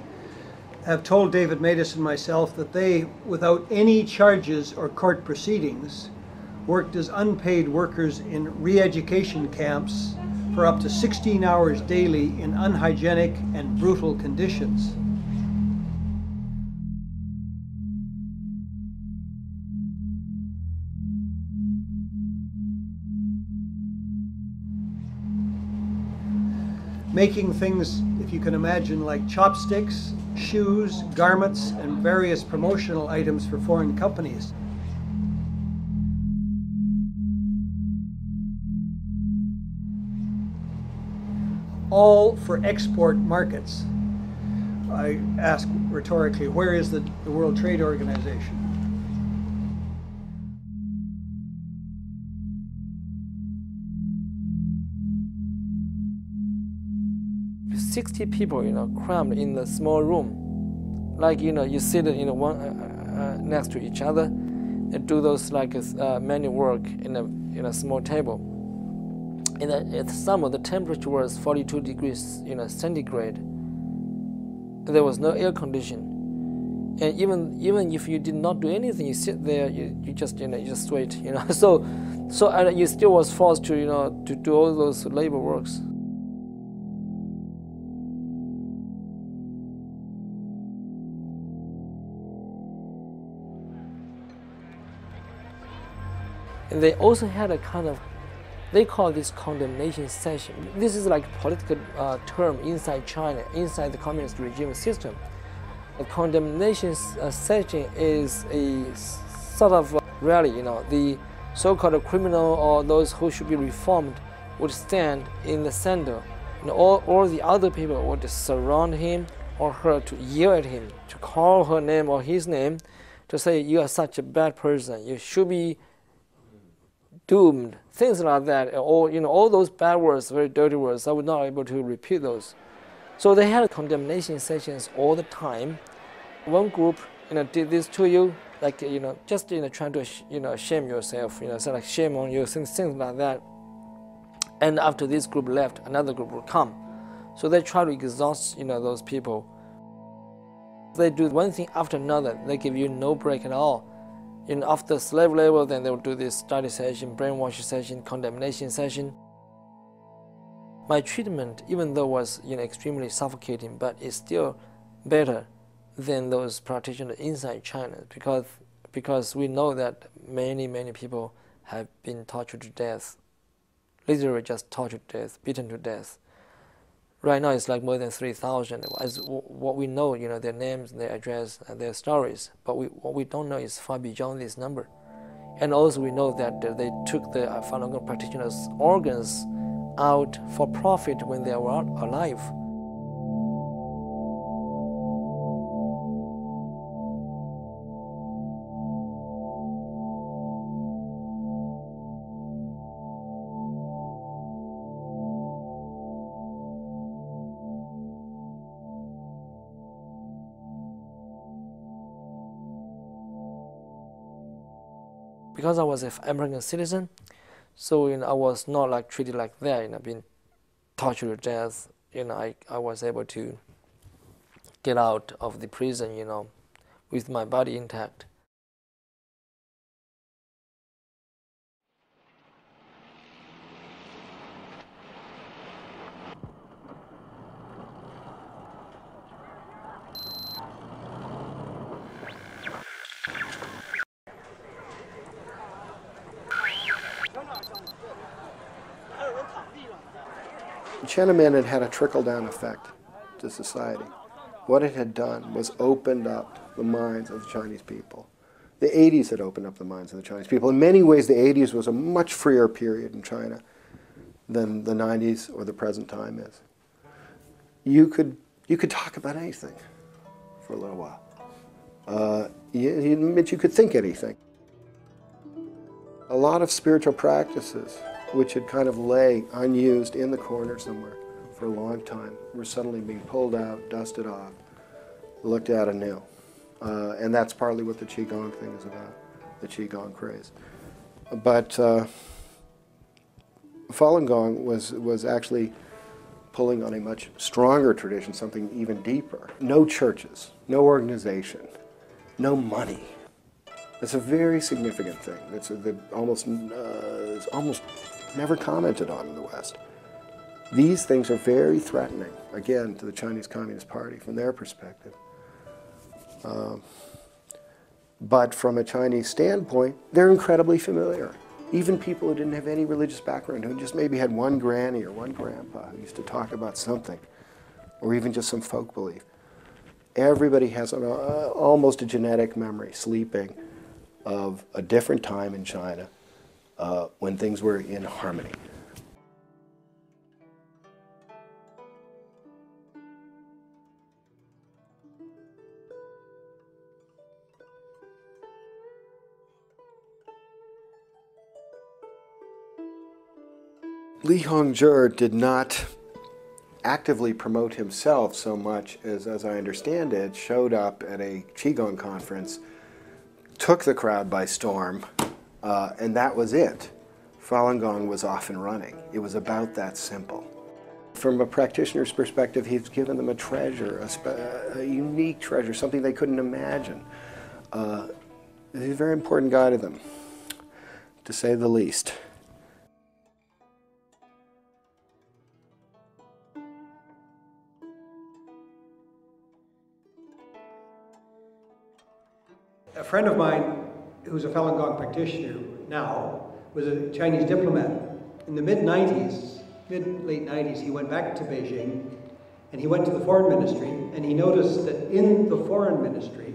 have told David Matus and myself that they, without any charges or court proceedings, worked as unpaid workers in re-education camps for up to 16 hours daily in unhygienic and brutal conditions. Making things, if you can imagine, like chopsticks, shoes, garments, and various promotional items for foreign companies. All for export markets. I ask rhetorically, where is the World Trade Organization? 60 people, crammed in a small room. Like, you sit, one next to each other and do those manual work in a small table. In the summer, the temperature was 42 degrees, centigrade. There was no air condition. And even if you did not do anything, you sit there, you just just wait, So you still was forced to to do all those labor works. And they also had a kind of, they call this condemnation session. This is like a political term inside China, inside the communist regime system. A condemnation session is a sort of rally, the so-called criminal or those who should be reformed would stand in the center. All the other people would surround him, or her to yell at him, to call her name or his name, to say, you are such a bad person, you should be doomed, things like that, or all those bad words, very dirty words. I was not able to repeat those. So they had condemnation sessions all the time. One group, did this to you, like just trying to shame yourself, say like shame on you, things like that. And after this group left, another group will come. So they try to exhaust those people. They do one thing after another. They give you no break at all. After slave labor, then they will do this study session, brainwashing session, condemnation session. My treatment, even though was extremely suffocating, but it's still better than those practitioners inside China, because we know that many people have been tortured to death, literally just tortured to death, beaten to death. Right now it's like more than 3,000. As what we know, their names, their address, and their stories. But what we don't know is far beyond this number. And also we know that they took the Falun Gong practitioners' organs out for profit when they were alive. Because I was an American citizen, so I was not like treated like that, being tortured to death. I was able to get out of the prison, with my body intact. Tiananmen had a trickle-down effect to society. What it had done was opened up the minds of the Chinese people. The 80s had opened up the minds of the Chinese people. In many ways, the 80s was a much freer period in China than the 90s or the present time is. You could talk about anything for a little while. You could think anything. A lot of spiritual practices which had kind of lay unused in the corner somewhere for a long time, were suddenly being pulled out, dusted off, looked at anew. And that's partly what the Qigong thing is about, the Qigong craze. But Falun Gong was actually pulling on a much stronger tradition, something even deeper. No churches, no organization, no money. It's a very significant thing. It's almost never commented on in the West. These things are very threatening, again, to the Chinese Communist Party from their perspective. But from a Chinese standpoint, they're incredibly familiar. Even people who didn't have any religious background, who just maybe had one granny or one grandpa who used to talk about something, or even just some folk belief. Everybody has almost a genetic memory, sleeping, of a different time in China when things were in harmony. Li Hongzhi did not actively promote himself so much as I understand it, showed up at a Qigong conference, took the crowd by storm, and that was it. Falun Gong was off and running. It was about that simple. From a practitioner's perspective, he's given them a treasure, a unique treasure, something they couldn't imagine. He's a very important guy to them, to say the least. A friend of mine, who's a Falun Gong practitioner now, was a Chinese diplomat. In the late 90s, he went back to Beijing, and he went to the foreign ministry, and he noticed that in the foreign ministry,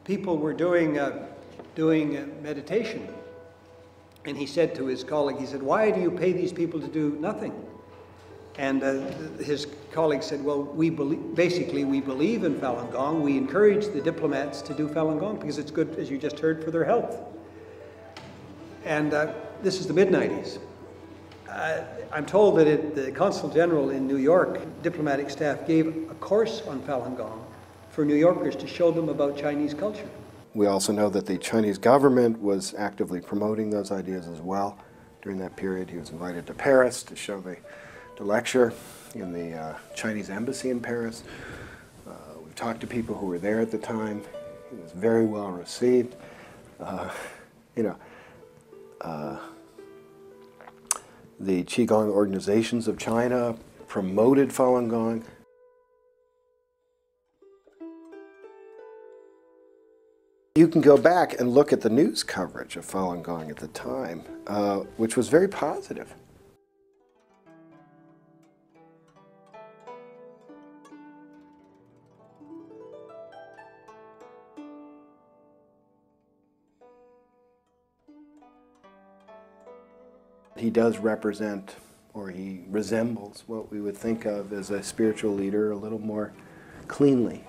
people were doing meditation. And he said to his colleague, he said, "Why do you pay these people to do nothing?" And his colleagues said, well, basically we believe in Falun Gong. We encourage the diplomats to do Falun Gong because it's good, as you just heard, for their health. And this is the mid-90s. I'm told that the Consul General in New York, diplomatic staff, gave a course on Falun Gong for New Yorkers to show them about Chinese culture. We also know that the Chinese government was actively promoting those ideas as well. During that period, he was invited to Paris to show the lecture in the Chinese embassy in Paris. We've talked to people who were there at the time. He was very well received. The Qigong organizations of China promoted Falun Gong. You can go back and look at the news coverage of Falun Gong at the time, which was very positive. He does represent, or he resembles, what we would think of as a spiritual leader a little more cleanly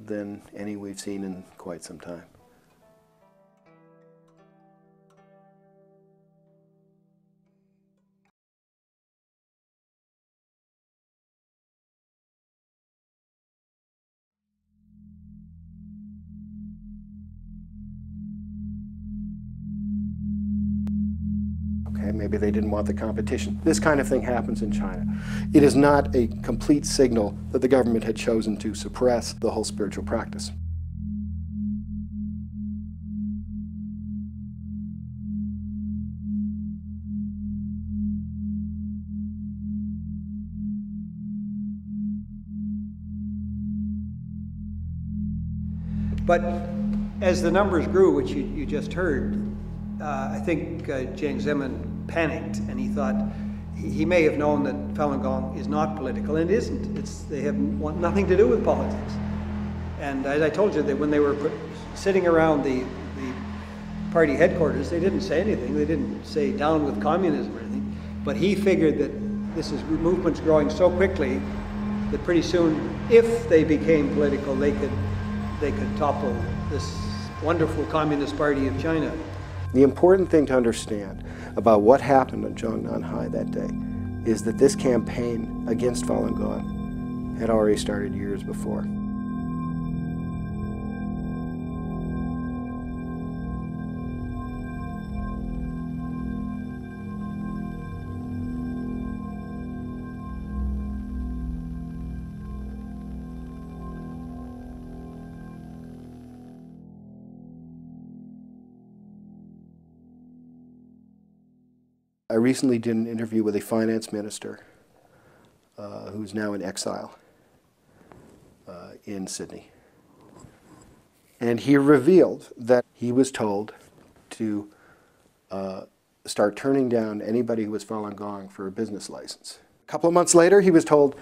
than any we've seen in quite some time. Maybe they didn't want the competition. This kind of thing happens in China. It is not a complete signal that the government had chosen to suppress the whole spiritual practice. But as the numbers grew, which you just heard, I think Jiang Zemin panicked, and he thought he may have known that Falun Gong is not political, and it isn't. They want nothing to do with politics. And as I told you, that when they were sitting around the party headquarters, they didn't say anything. They didn't say down with communism or anything. But he figured that movement's growing so quickly that pretty soon, if they became political, they could topple this wonderful Communist Party of China. The important thing to understand about what happened on Zhongnanhai that day is that this campaign against Falun Gong had already started years before. I recently did an interview with a finance minister who's now in exile in Sydney. And he revealed that he was told to start turning down anybody who was Falun Gong for a business license. A couple of months later, he was told,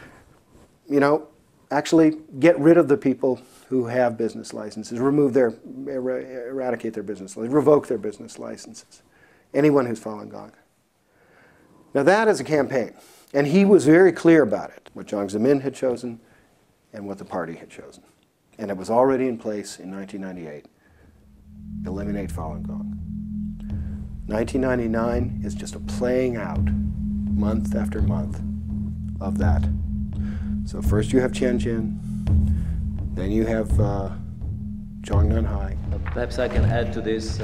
you know, actually get rid of the people who have business licenses, eradicate their business licenses, revoke their business licenses, anyone who's Falun Gong. Now that is a campaign, and he was very clear about it, what Jiang Zemin had chosen and what the party had chosen. And it was already in place in 1998. Eliminate Falun Gong. 1999 is just a playing out, month after month, of that. So first you have Tianjin, then you have Zhongnanhai. Perhaps I can add to this.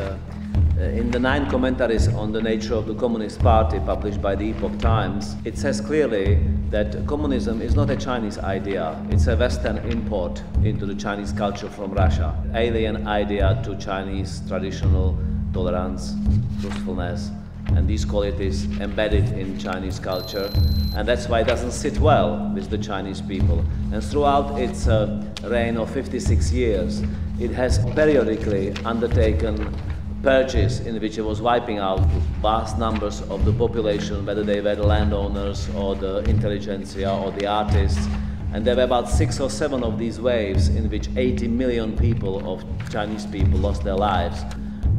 In the 9 commentaries on the nature of the Communist Party published by the Epoch Times, it says clearly that communism is not a Chinese idea, it's a Western import into the Chinese culture from Russia. Alien idea to Chinese traditional tolerance, truthfulness, and these qualities embedded in Chinese culture, and that's why it doesn't sit well with the Chinese people. And throughout its reign of 56 years, it has periodically undertaken purges in which it was wiping out vast numbers of the population, whether they were the landowners or the intelligentsia or the artists. And there were about 6 or 7 of these waves in which 80 million people of Chinese people lost their lives.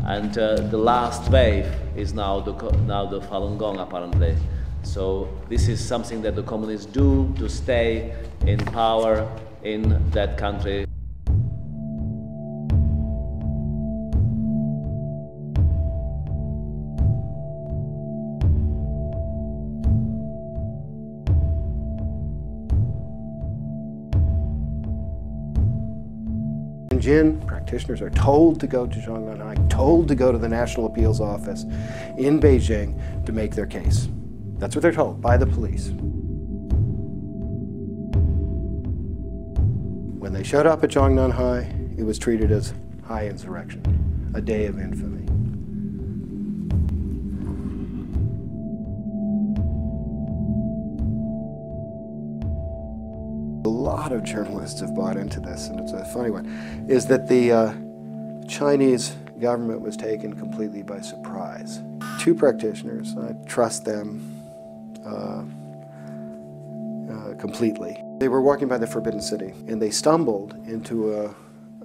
And the last wave is now the Falun Gong, apparently. So this is something that the communists do to stay in power in that country. In Jin, practitioners are told to go to Zhongnanhai, told to go to the National Appeals Office in Beijing to make their case. That's what they're told by the police. When they showed up at Zhongnanhai, it was treated as high insurrection, a day of infamy. A lot of journalists have bought into this, and it's a funny one, is that the Chinese government was taken completely by surprise. Two practitioners, I trust them completely. They were walking by the Forbidden City, and they stumbled into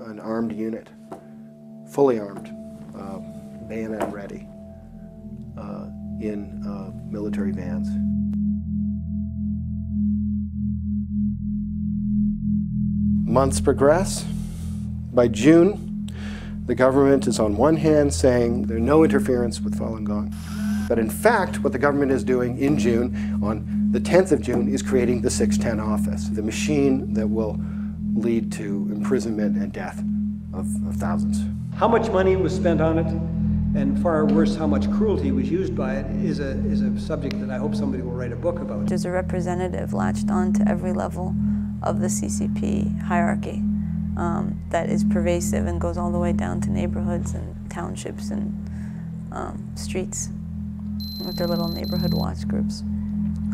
an armed unit, fully armed, bayonet ready, in military vans. Months progress. By June, the government is on one hand saying there's no interference with Falun Gong. But in fact, what the government is doing in June, on the 10th of June, is creating the 610 office, the machine that will lead to imprisonment and death of thousands. How much money was spent on it, and far worse, how much cruelty was used by it, is a subject that I hope somebody will write a book about. There's a representative latched on to every level of the CCP hierarchy that is pervasive and goes all the way down to neighborhoods and townships and streets with their little neighborhood watch groups.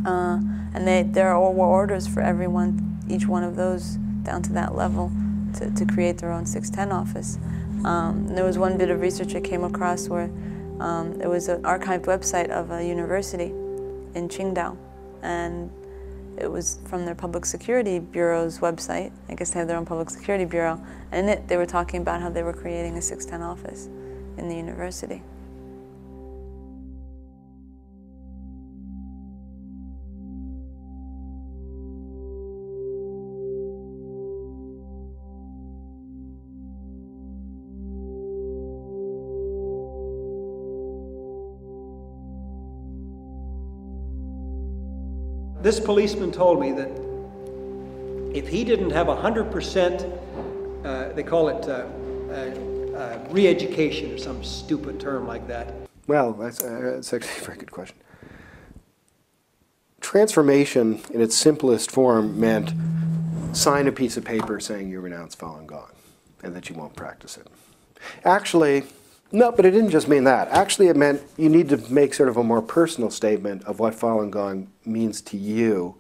And there are orders for everyone, each one of those down to that level, to create their own 610 office. There was one bit of research I came across where it was an archived website of a university in Qingdao, and it was from their Public Security Bureau's website. I guess they have their own Public Security Bureau. And in it, they were talking about how they were creating a 610 office in the university. This policeman told me that if he didn't have 100%, they call it re-education or some stupid term like that. Well, that's actually a very good question. Transformation in its simplest form meant sign a piece of paper saying you renounce Falun Gong and that you won't practice it. Actually, no, but it didn't just mean that. Actually, it meant you need to make sort of a more personal statement of what Falun Gong means to you,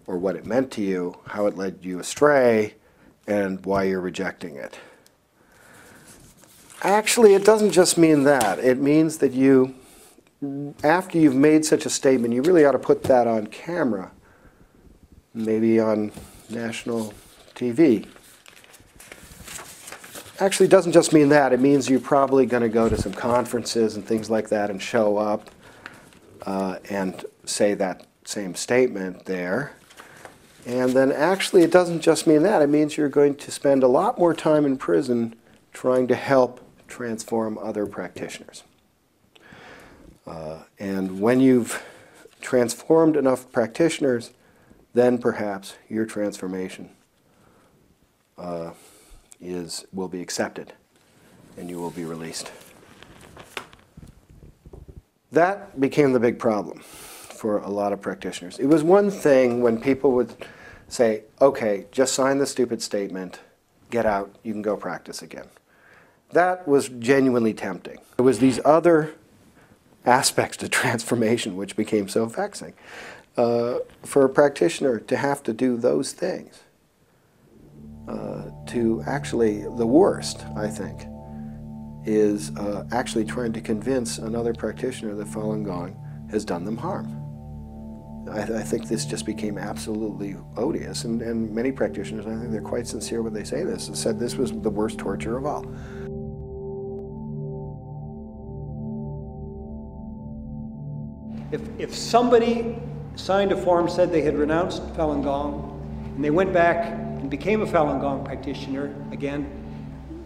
or what it meant to you, how it led you astray, and why you're rejecting it. Actually, it doesn't just mean that. It means that you, after you've made such a statement, you really ought to put that on camera, maybe on national TV. Actually, it doesn't just mean that. It means you're probably going to go to some conferences and things like that and show up and say that same statement there. And then actually, it doesn't just mean that. It means you're going to spend a lot more time in prison trying to help transform other practitioners. And when you've transformed enough practitioners, then perhaps your transformation will be accepted and you will be released. That became the big problem for a lot of practitioners. It was one thing when people would say, okay, just sign the stupid statement, get out, you can go practice again. That was genuinely tempting. There was these other aspects to transformation which became so vexing. For a practitioner to have to do those things, to actually, the worst, I think, is actually trying to convince another practitioner that Falun Gong has done them harm. I think this just became absolutely odious, and many practitioners, I think they're quite sincere when they say this, said this was the worst torture of all. If somebody signed a form, said they had renounced Falun Gong, and they went back and became a Falun Gong practitioner again,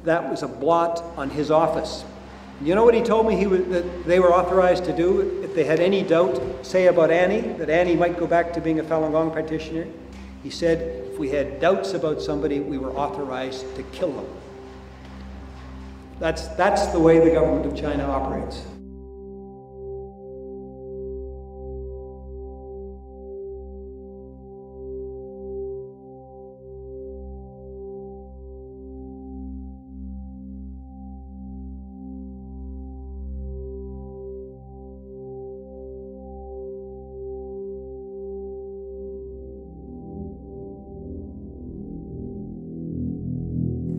that was a blot on his office. You know what he told me that they were authorized to do if they had any doubt, say about Annie, that Annie might go back to being a Falun Gong practitioner? He said, if we had doubts about somebody, we were authorized to kill them. That's the way the government of China operates.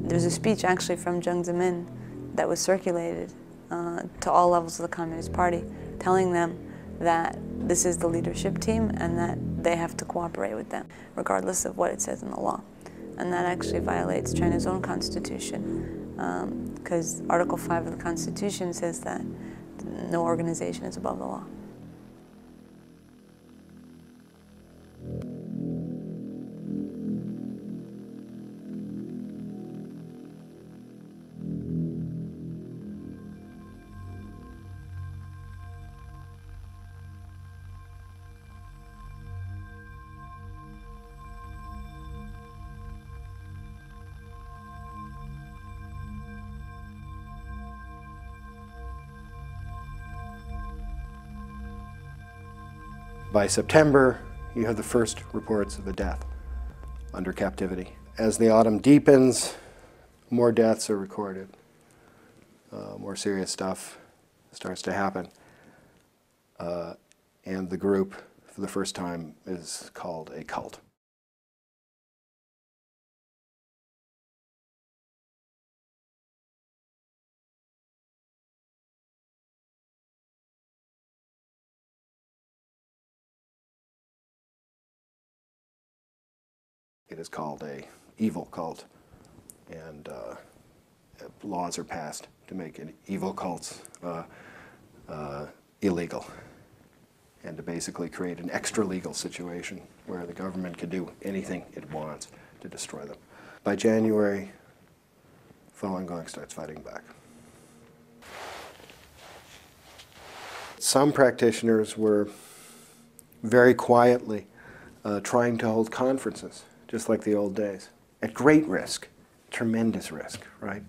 There's a speech actually from Jiang Zemin that was circulated to all levels of the Communist Party, telling them that this is the leadership team and that they have to cooperate with them, regardless of what it says in the law. And that actually violates China's own constitution, because Article 5 of the Constitution says that no organization is above the law. By September, you have the first reports of a death under captivity. As the autumn deepens, more deaths are recorded. More serious stuff starts to happen. And the group, for the first time, is called a cult. It is called a evil cult, and laws are passed to make evil cults illegal, and to basically create an extra-legal situation where the government can do anything it wants to destroy them. By January, Falun Gong starts fighting back. Some practitioners were very quietly trying to hold conferences, just like the old days, at great risk, tremendous risk, right?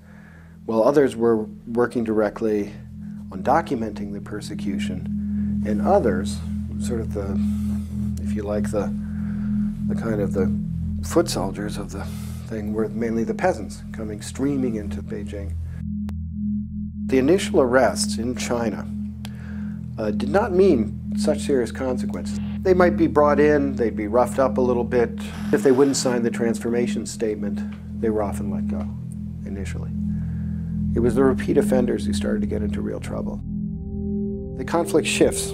While others were working directly on documenting the persecution, and others, sort of the, if you like, the kind of the foot soldiers of the thing, were mainly the peasants coming streaming into Beijing. The initial arrests in China did not mean such serious consequences. They might be brought in, they'd be roughed up a little bit. If they wouldn't sign the transformation statement, they were often let go, initially. It was the repeat offenders who started to get into real trouble. The conflict shifts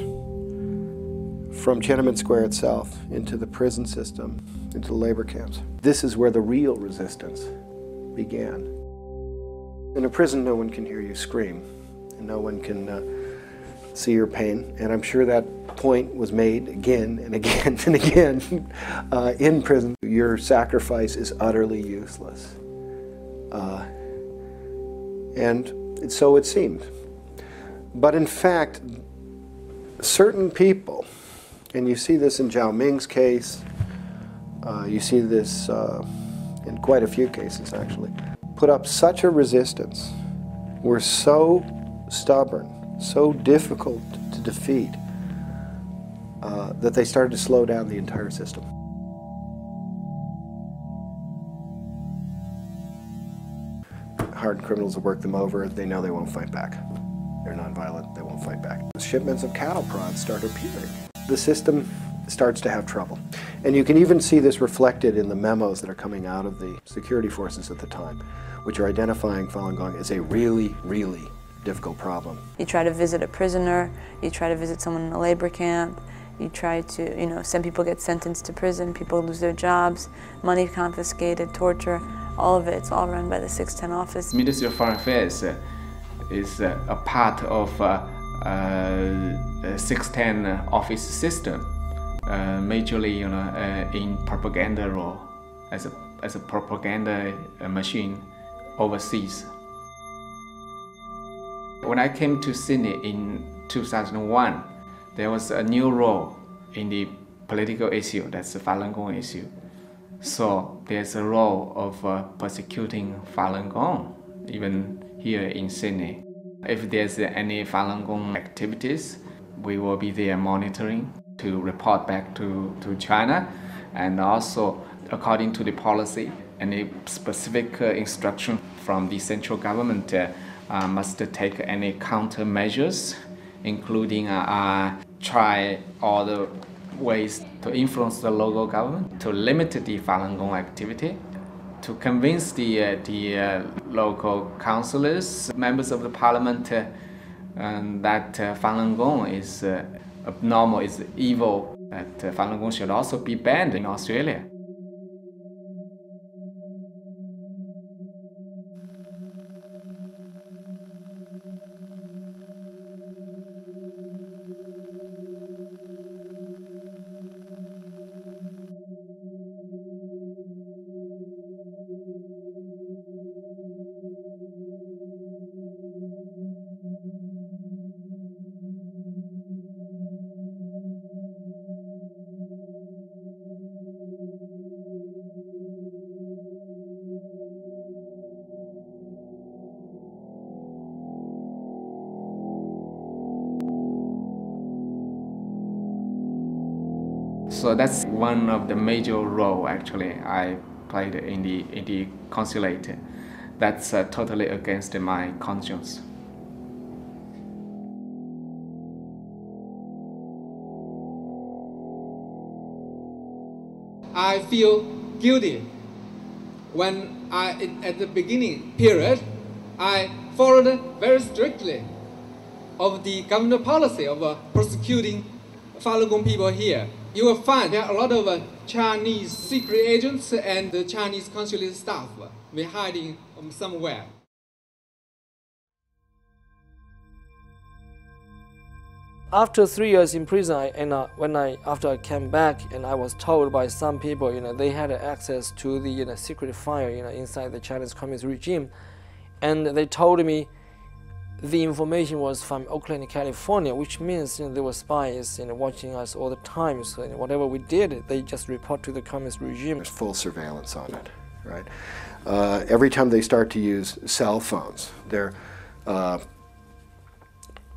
from Tiananmen Square itself into the prison system, into the labor camps. This is where the real resistance began. In a prison, no one can hear you scream, and no one can see your pain, and I'm sure that point was made again and again and again in prison. Your sacrifice is utterly useless. And so it seemed. But in fact, certain people, and you see this in Zhao Ming's case, you see this in quite a few cases actually, put up such a resistance, were so stubborn, so difficult to defeat, that they started to slow down the entire system. Hardened criminals will work them over. They know they won't fight back. They're nonviolent, they won't fight back. Shipments of cattle prods start appearing. The system starts to have trouble. And you can even see this reflected in the memos that are coming out of the security forces at the time, which are identifying Falun Gong as a really, really difficult problem. You try to visit a prisoner, you try to visit someone in a labor camp, you try to, some people get sentenced to prison, people lose their jobs, money confiscated, torture, all of it, it's all run by the 610 office. Ministry of Foreign Affairs is a part of 610 office system, majorly in propaganda role as a propaganda machine overseas. When I came to Sydney in 2001, there was a new role in the political issue, that's the Falun Gong issue. So there's a role of persecuting Falun Gong, even here in Sydney. If there's any Falun Gong activities, we will be there monitoring to report back to China, and also according to the policy, any specific instruction from the central government must take any countermeasures, including try all the ways to influence the local government to limit the Falun Gong activity, to convince the local councillors, members of the parliament, that Falun Gong is abnormal, is evil, that Falun Gong should also be banned in Australia. So that's one of the major roles actually I played in the consulate. That's totally against my conscience. I feel guilty when at the beginning period, I followed very strictly of the government policy of persecuting Falun Gong people here. You will find there are a lot of Chinese secret agents and the Chinese consulate staff were hiding somewhere. After 3 years in prison, after I came back, and I was told by some people, they had access to the secret file, inside the Chinese communist regime, and they told me the information was from Oakland, California, which means there were spies watching us all the time. So whatever we did, they just report to the communist regime. There's full surveillance on it, right? Every time they start to use cell phones, they're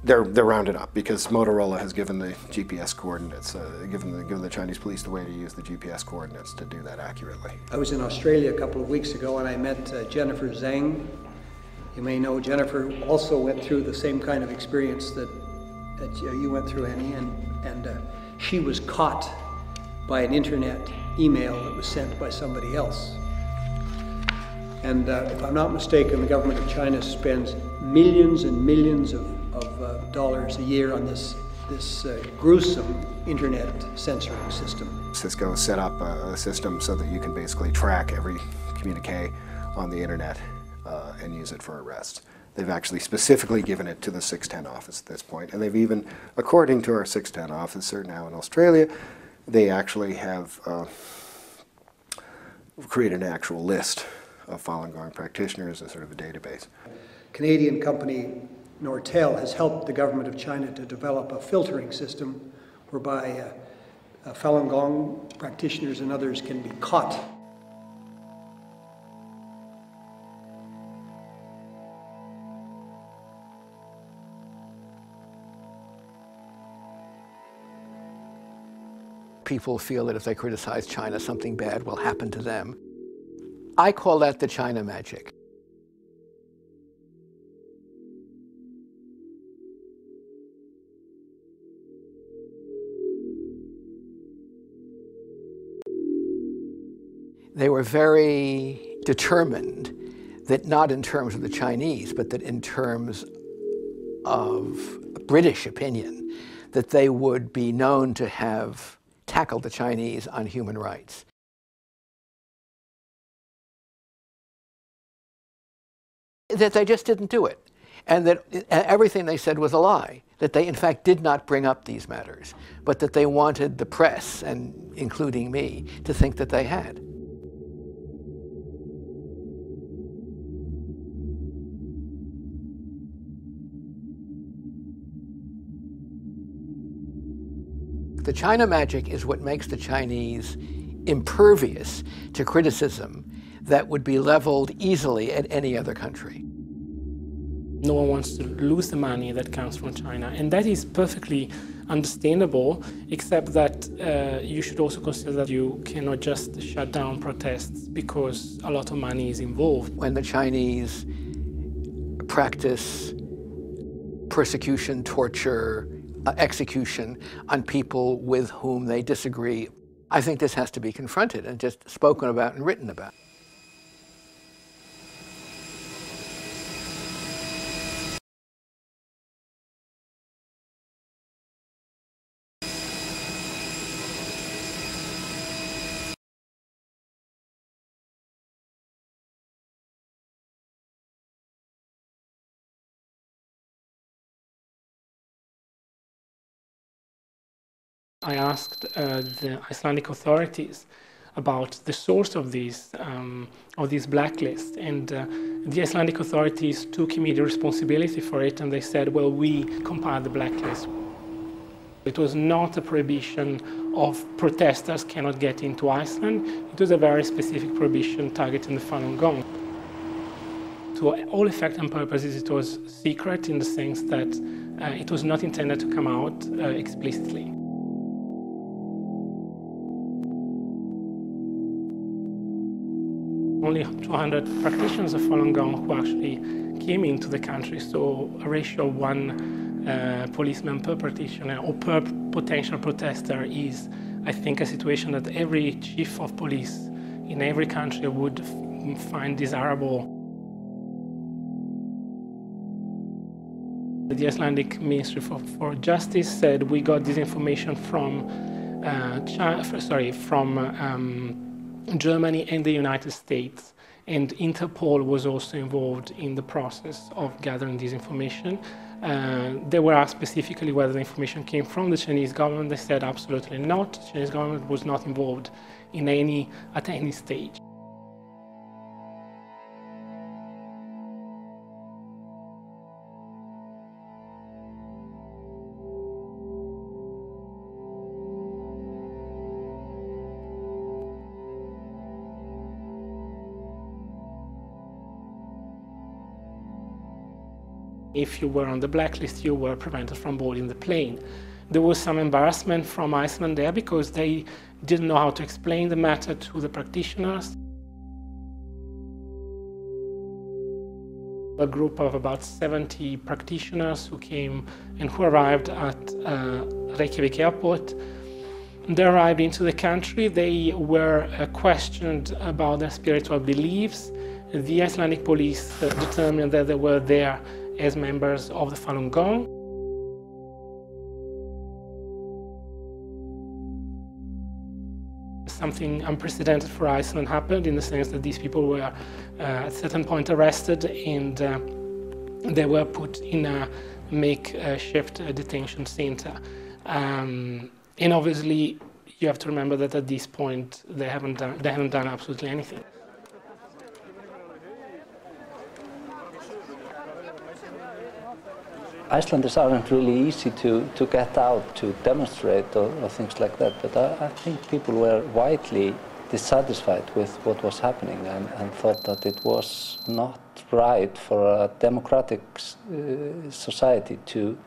rounded up because Motorola has given the GPS coordinates, given the Chinese police the way to use the GPS coordinates to do that accurately. I was in Australia a couple of weeks ago and I met Jennifer Zhang. You may know Jennifer also went through the same kind of experience that you went through, Annie, and she was caught by an internet email that was sent by somebody else. And if I'm not mistaken, the government of China spends millions and millions of dollars a year on this gruesome internet censoring system. Cisco set up a system so that you can basically track every communique on the internet and use it for arrests. They've actually specifically given it to the 610 office at this point, and they've even, according to our 610 officer now in Australia, they actually have created an actual list of Falun Gong practitioners as sort of a database. Canadian company Nortel has helped the government of China to develop a filtering system whereby Falun Gong practitioners and others can be caught. People feel that if they criticize China, something bad will happen to them. I call that the China magic. They were very determined that not in terms of the Chinese, but that in terms of British opinion, that they would be known to have tackled the Chinese on human rights. That they just didn't do it, and that everything they said was a lie. that they in fact did not bring up these matters, but that they wanted the press, and including me, to think that they had. The China magic is what makes the Chinese impervious to criticism that would be leveled easily at any other country. No one wants to lose the money that comes from China, and that is perfectly understandable, except that you should also consider that you cannot just shut down protests because a lot of money is involved. When the Chinese practice persecution, torture, execution on people with whom they disagree, I think this has to be confronted and just spoken about and written about. I asked the Icelandic authorities about the source of these blacklists, and the Icelandic authorities took immediate responsibility for it, and they said, well, we compiled the blacklist. It was not a prohibition of protesters cannot get into Iceland. It was a very specific prohibition targeting the Falun Gong. To all effect and purposes, it was secret in the sense that it was not intended to come out explicitly. Only 200 practitioners of Falun Gong who actually came into the country, so a ratio of 1 policeman per practitioner or per potential protester is, I think, a situation that every chief of police in every country would find desirable. The Icelandic Ministry for Justice said we got this information from Germany and the United States, and Interpol was also involved in the process of gathering this information. They were asked specifically whether the information came from the Chinese government. They said absolutely not. The Chinese government was not involved in at any stage. If you were on the blacklist, you were prevented from boarding the plane. There was some embarrassment from Iceland there because they didn't know how to explain the matter to the practitioners. A group of about 70 practitioners who came and who arrived at Reykjavik airport. They arrived into the country. They were questioned about their spiritual beliefs. The Icelandic police determined that they were there as members of the Falun Gong. Something unprecedented for Iceland happened in the sense that these people were at a certain point arrested and they were put in a makeshift detention center. And obviously you have to remember that at this point they haven't done absolutely anything. Icelanders aren't really easy to get out to demonstrate or things like that, but I think people were widely dissatisfied with what was happening and thought that it was not right for a democratic society to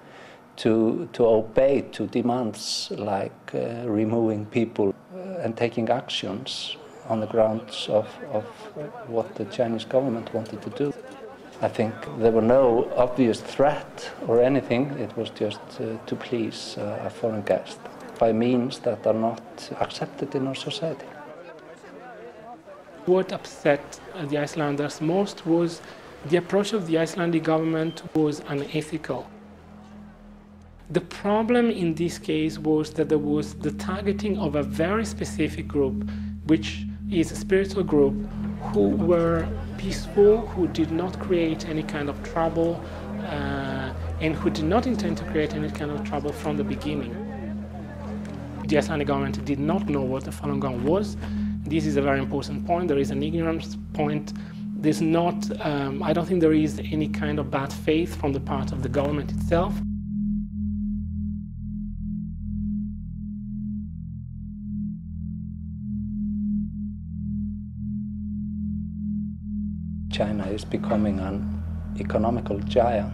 obey to demands like removing people and taking actions on the grounds of what the Chinese government wanted to do. I think there were no obvious threat or anything. It was just to please a foreign guest by means that are not accepted in our society. What upset the Icelanders most was the approach of the Icelandic government was unethical. The problem in this case was that there was the targeting of a very specific group, which is a spiritual group who were peaceful, who did not create any kind of trouble and who did not intend to create any kind of trouble from the beginning. The Icelandic government did not know what the Falun Gong was. This is a very important point. There is an ignorance point. There's not, I don't think there is any kind of bad faith from the part of the government itself. China is becoming an economical giant.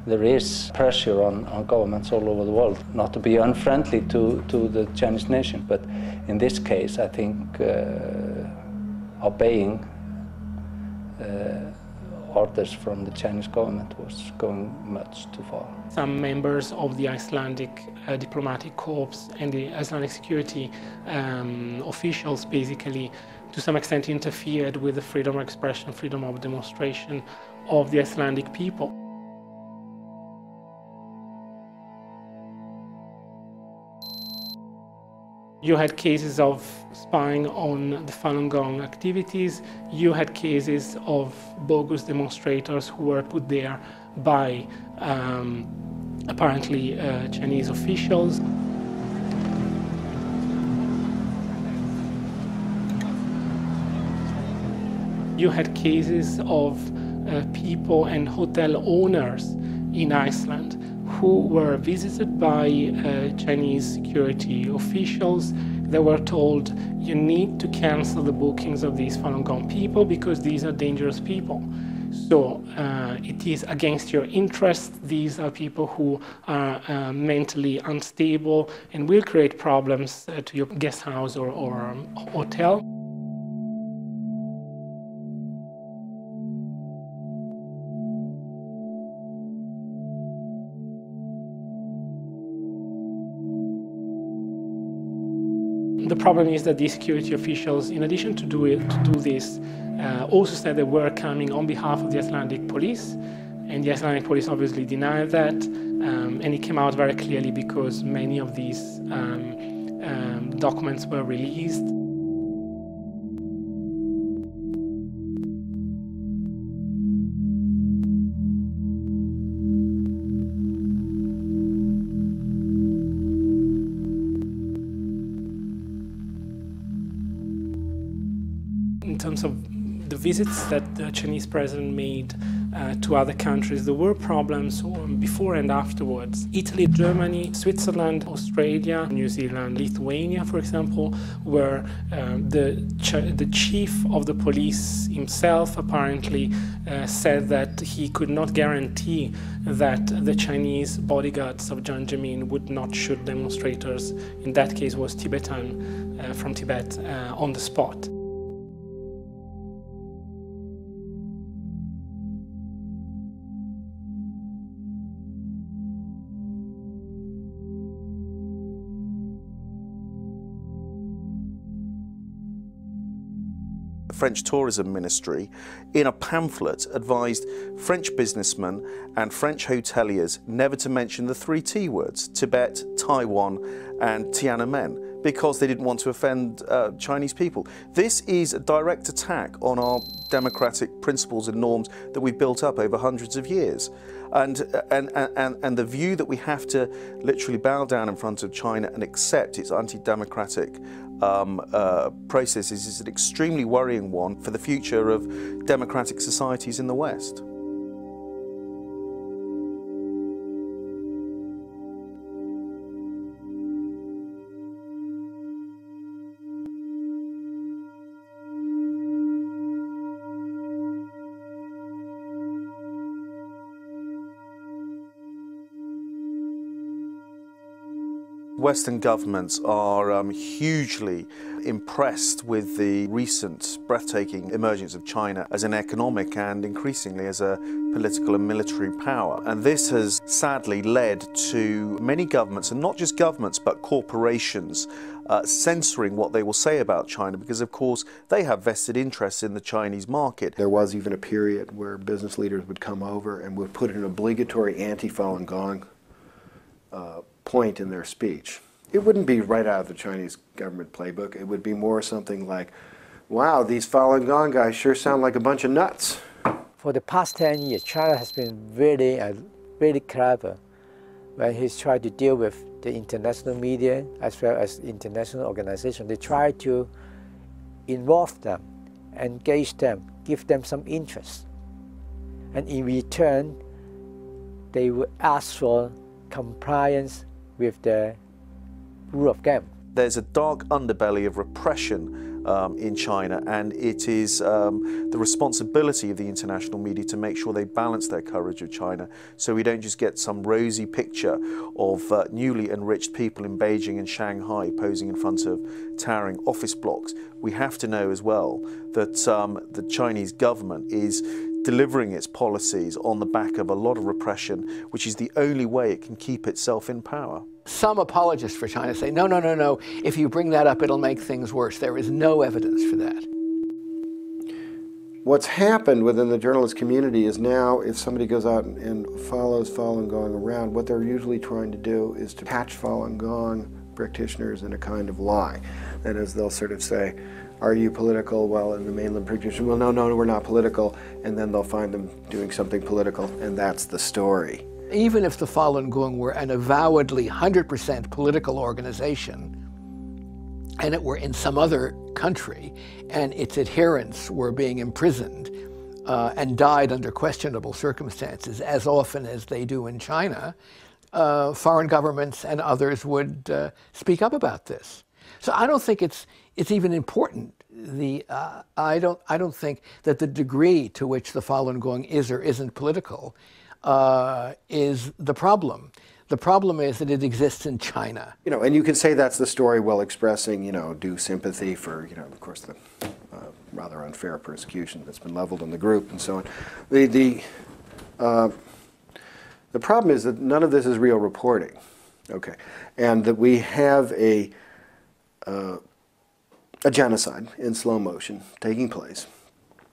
There is pressure on governments all over the world not to be unfriendly to the Chinese nation, but in this case I think obeying orders from the Chinese government was going much too far. Some members of the Icelandic diplomatic corps and the Icelandic security officials basically to some extent interfered with the freedom of expression, freedom of demonstration of the Icelandic people. You had cases of spying on the Falun Gong activities. You had cases of bogus demonstrators who were put there by apparently Chinese officials. You had cases of people and hotel owners in Iceland who were visited by Chinese security officials. They were told, you need to cancel the bookings of these Falun Gong people because these are dangerous people. So it is against your interest. These are people who are mentally unstable and will create problems to your guest house or hotel. The problem is that the security officials, in addition to do this, also said they were coming on behalf of the Icelandic police, and the Icelandic police obviously denied that, and it came out very clearly because many of these documents were released. In terms of the visits that the Chinese president made to other countries, there were problems before and afterwards. Italy, Germany, Switzerland, Australia, New Zealand, Lithuania, for example, where the chief of the police himself apparently said that he could not guarantee that the Chinese bodyguards of Jiang Zemin would not shoot demonstrators, in that case was Tibetan from Tibet, on the spot. French Tourism Ministry, in a pamphlet, advised French businessmen and French hoteliers never to mention the 3 T words, Tibet, Taiwan and Tiananmen, because they didn't want to offend Chinese people. This is a direct attack on our democratic principles and norms that we've built up over hundreds of years. And the view that we have to literally bow down in front of China and accept its anti-democratic processes is an extremely worrying one for the future of democratic societies in the West. Western governments are hugely impressed with the recent breathtaking emergence of China as an economic and increasingly as a political and military power. And this has sadly led to many governments, and not just governments but corporations, censoring what they will say about China because of course they have vested interests in the Chinese market. There was even a period where business leaders would come over and would put an obligatory anti-Falun Gong point in their speech. It wouldn't be right out of the Chinese government playbook. It would be more something like, wow, these Falun Gong guys sure sound like a bunch of nuts. For the past 10 years, China has been really really clever when he's trying to deal with the international media as well as international organizations. They try to involve them, engage them, give them some interest. And in return, they will ask for compliance with the rule of game. There's a dark underbelly of repression in China, and it is the responsibility of the international media to make sure they balance their coverage of China so we don't just get some rosy picture of newly enriched people in Beijing and Shanghai posing in front of towering office blocks. We have to know as well that the Chinese government is delivering its policies on the back of a lot of repression, which is the only way it can keep itself in power. Some apologists for China say, no, no, no, no, if you bring that up, it'll make things worse. There is no evidence for that. What's happened within the journalist community is now, if somebody goes out and follows Falun Gong around, what they're usually trying to do is to catch Falun Gong practitioners in a kind of lie. That is, they'll sort of say, are you political? Well, in the mainland practitioner, well, no, no, we're not political. And then they'll find them doing something political, and that's the story. Even if the Falun Gong were an avowedly 100% political organization, and it were in some other country, and its adherents were being imprisoned and died under questionable circumstances, as often as they do in China, foreign governments and others would speak up about this. So I don't think it's even important. I don't think that the degree to which the Falun Gong is or isn't political is the problem. The problem is that it exists in China. You know, and you can say that's the story while expressing, you know, due sympathy for, you know, of course, the rather unfair persecution that's been leveled on the group and so on. The problem is that none of this is real reporting, okay, and that we have a genocide in slow motion taking place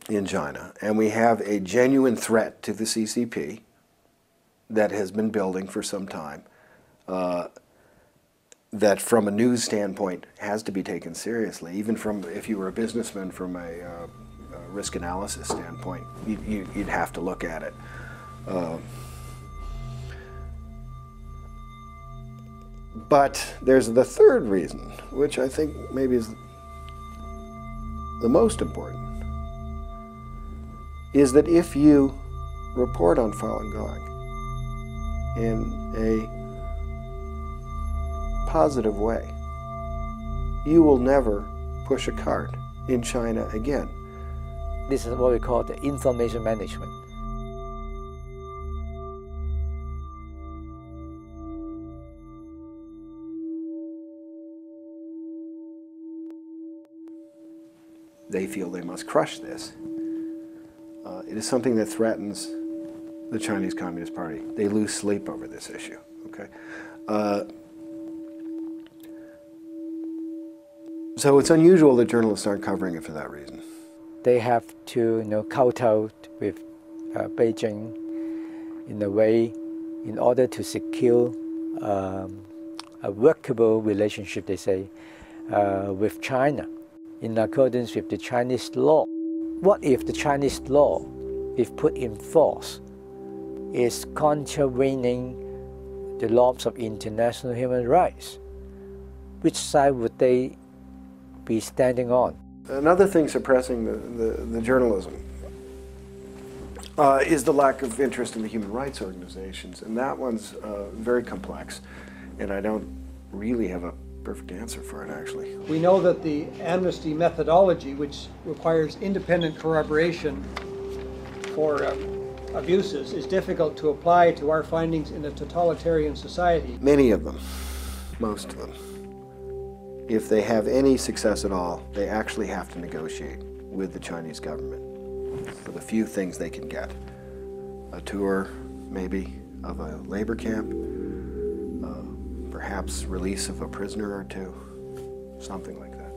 in China, and we have a genuine threat to the CCP that has been building for some time, that from a news standpoint has to be taken seriously, even from, if you were a businessman, from a risk analysis standpoint, you'd have to look at it. But there's the third reason, which I think maybe is the most important, is that if you report on Falun Gong in a positive way, you will never push a cart in China again. This is what we call the information management. They feel they must crush this. It is something that threatens the Chinese Communist Party. They lose sleep over this issue, okay? So it's unusual that journalists aren't covering it for that reason. They have to, you know, kowtow with Beijing in a way in order to secure a workable relationship, they say, with China in accordance with the Chinese law. What if the Chinese law, if put in force, is contravening the laws of international human rights? Which side would they be standing on? Another thing suppressing the journalism is the lack of interest in the human rights organizations, and that one's very complex, and I don't really have a perfect answer for it, actually. We know that the amnesty methodology, which requires independent corroboration for abuses, is difficult to apply to our findings in a totalitarian society. Many of them, most of them, if they have any success at all, they actually have to negotiate with the Chinese government for the few things they can get. A tour, maybe, of a labor camp, perhaps release of a prisoner or two, something like that.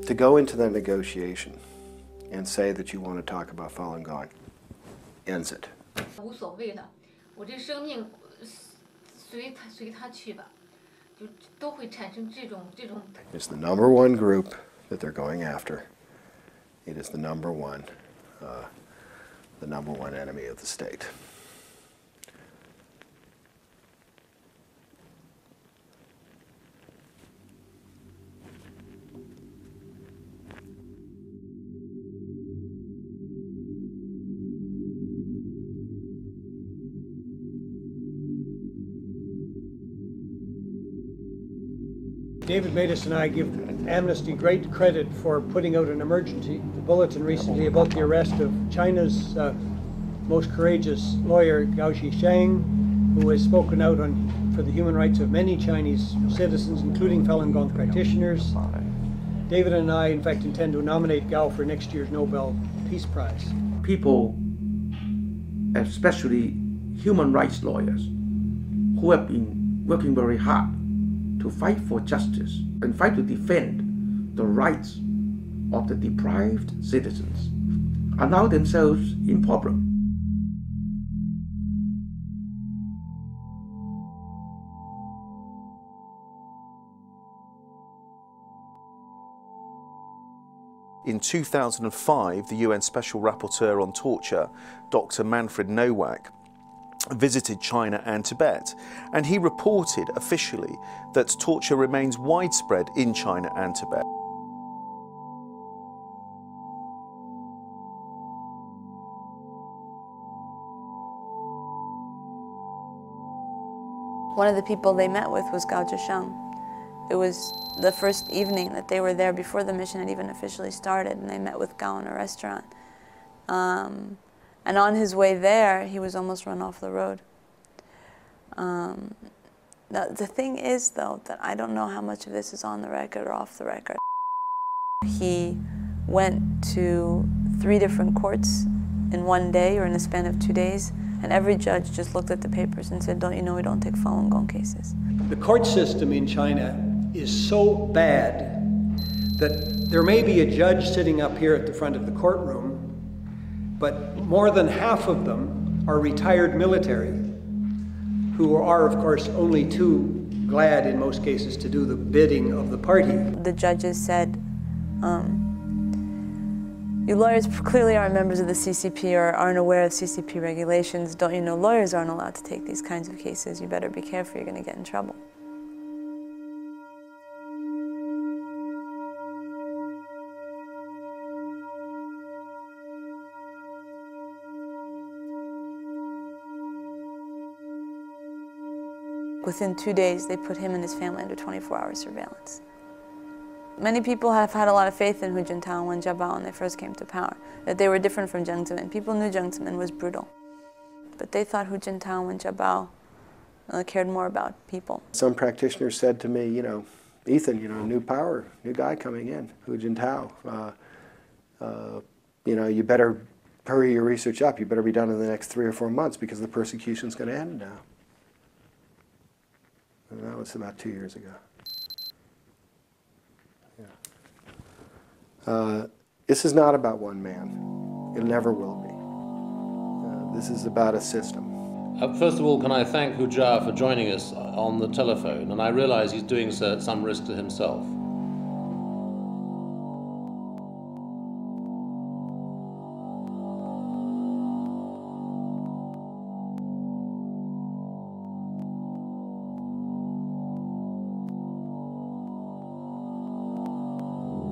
To go into that negotiation and say that you want to talk about Falun Gong ends it. 无所谓的，我这生命随他去吧，就都会产生这种。It's the number one group that they're going after. It is the number one enemy of the state. David Matus and I give Amnesty great credit for putting out an emergency bulletin recently about the arrest of China's most courageous lawyer, Gao Zhisheng, who has spoken out for the human rights of many Chinese citizens, including Falun Gong practitioners. David and I, in fact, intend to nominate Gao for next year's Nobel Peace Prize. People, especially human rights lawyers, who have been working very hard to fight for justice and fight to defend the rights of the deprived citizens, are now themselves in problem. In 2005, the UN Special Rapporteur on Torture, Dr. Manfred Nowak, visited China and Tibet, and he reported officially that torture remains widespread in China and Tibet. One of the people they met with was Gao Zhisheng. It was the first evening that they were there before the mission had even officially started, and they met with Gao in a restaurant. And on his way there, he was almost run off the road. The thing is, though, that I don't know how much of this is on the record or off the record. He went to 3 different courts in one day or in a span of 2 days, and every judge just looked at the papers and said, "Don't you know we don't take Falun Gong cases?" The court system in China is so bad that there may be a judge sitting up here at the front of the courtroom, but more than half of them are retired military, who are, of course, only too glad in most cases to do the bidding of the party. The judges said, you lawyers clearly aren't members of the CCP or aren't aware of CCP regulations. Don't you know lawyers aren't allowed to take these kinds of cases? You better be careful, you're going to get in trouble. Within 2 days, they put him and his family under 24-hour surveillance. Many people have had a lot of faith in Hu Jintao and Wen Jiabao when they first came to power, that they were different from Jiang Zemin. People knew Jiang Zemin was brutal, but they thought Hu Jintao and Wen Jiabao cared more about people. Some practitioners said to me, you know, Ethan, you know, new power, new guy coming in, Hu Jintao. You know, you better hurry your research up. You better be done in the next 3 or 4 months because the persecution's going to end now. And that was about 2 years ago. Yeah. This is not about one man. It never will be. This is about a system. First of all, can I thank Hu Jia for joining us on the telephone, and I realize he's doing so at some risk to himself.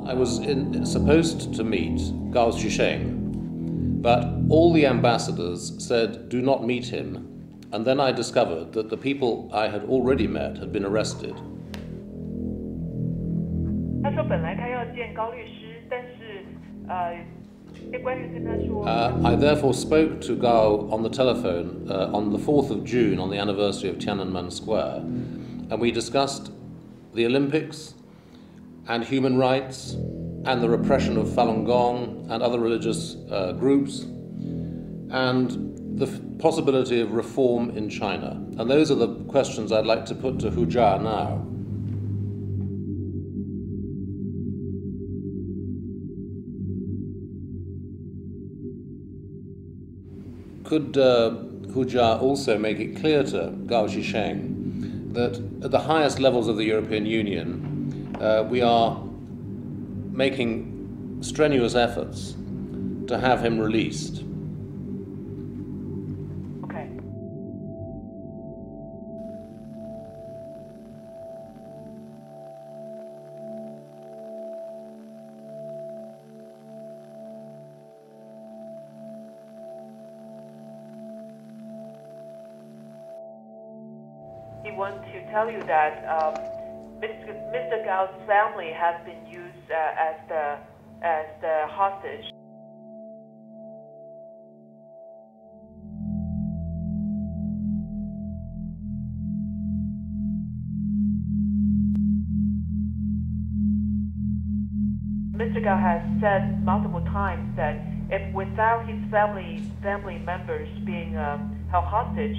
I was supposed to meet Gao Zhisheng, but all the ambassadors said, do not meet him, and then I discovered that the people I had already met had been arrested. I therefore spoke to Gao on the telephone on the 4th of June, on the anniversary of Tiananmen Square, and we discussed the Olympics, and human rights, and the repression of Falun Gong and other religious groups, and the possibility of reform in China. And those are the questions I'd like to put to Hu Jia now. Could Hu Jia also make it clear to Gao Zhisheng that at the highest levels of the European Union, we are making strenuous efforts to have him released. Okay. We want to tell you that Mr. Gao's family has been used as the hostage. Mr. Gao has said multiple times that if without his family members being held hostage,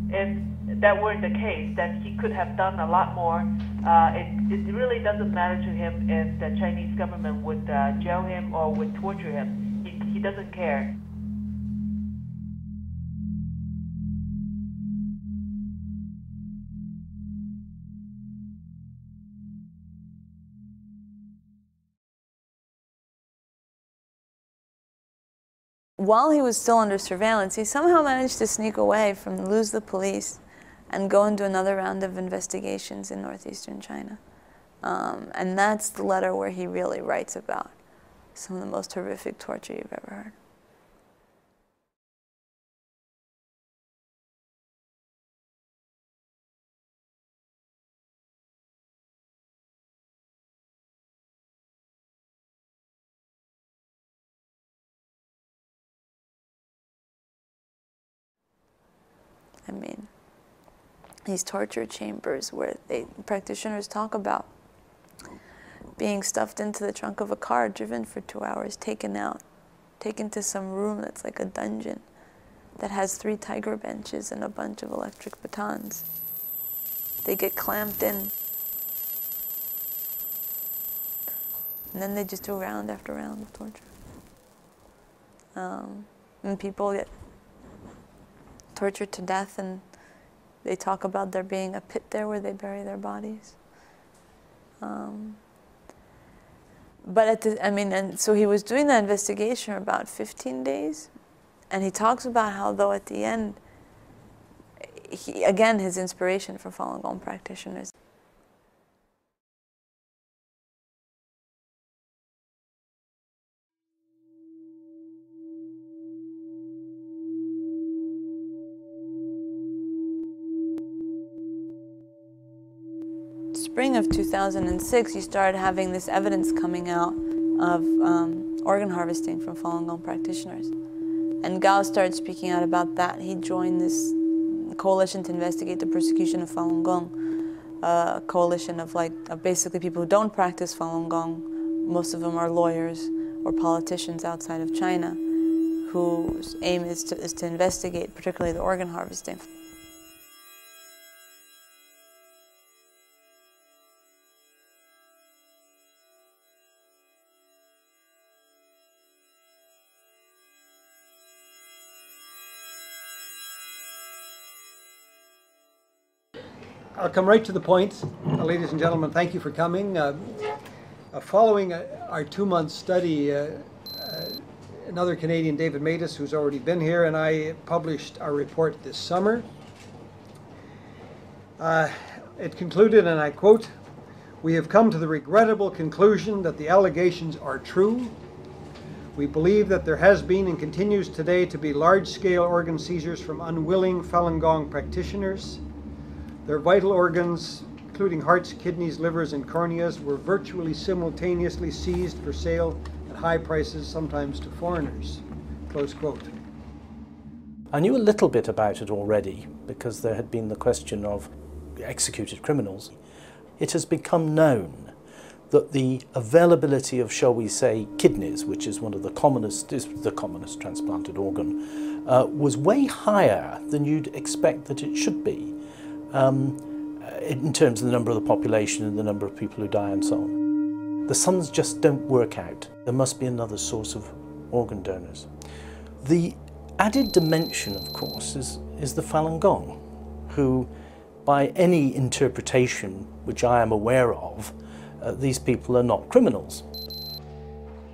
if that weren't the case, then he could have done a lot more. It really doesn't matter to him if the Chinese government would jail him or would torture him. He doesn't care. While he was still under surveillance, he somehow managed to sneak away from lose the police and go into another round of investigations in northeastern China. And that's the letter where he really writes about some of the most horrific torture you've ever heard. I mean, these torture chambers where practitioners talk about being stuffed into the trunk of a car, driven for 2 hours, taken out, taken to some room that's like a dungeon that has 3 tiger benches and a bunch of electric batons. They get clamped in. And then they just do round after round of torture. And people get tortured to death, and they talk about there being a pit there where they bury their bodies. But and so he was doing that investigation for about 15 days, and he talks about how, though, at the end, again, his inspiration for Falun Gong practitioners. Spring of 2006, you started having this evidence coming out of organ harvesting from Falun Gong practitioners. And Gao started speaking out about that. He joined this coalition to investigate the persecution of Falun Gong, a coalition of basically people who don't practice Falun Gong. Most of them are lawyers or politicians outside of China, whose aim is to investigate particularly the organ harvesting. I'll come right to the point. Ladies and gentlemen, thank you for coming. Following our 2-month study, another Canadian, David Matus, who's already been here, and I published our report this summer. It concluded, and I quote, "We have come to the regrettable conclusion that the allegations are true. We believe that there has been and continues today to be large-scale organ seizures from unwilling Falun Gong practitioners. Their vital organs, including hearts, kidneys, livers, and corneas, were virtually simultaneously seized for sale at high prices, sometimes to foreigners." Close quote. I knew a little bit about it already because there had been the question of executed criminals. It has become known that the availability of, shall we say, kidneys, which is one of the commonest transplanted organ, was way higher than you'd expect that it should be. In terms of the number of the population and the number of people who die and so on. The sums just don't work out. There must be another source of organ donors. The added dimension, of course, is the Falun Gong, who, by any interpretation which I am aware of, these people are not criminals.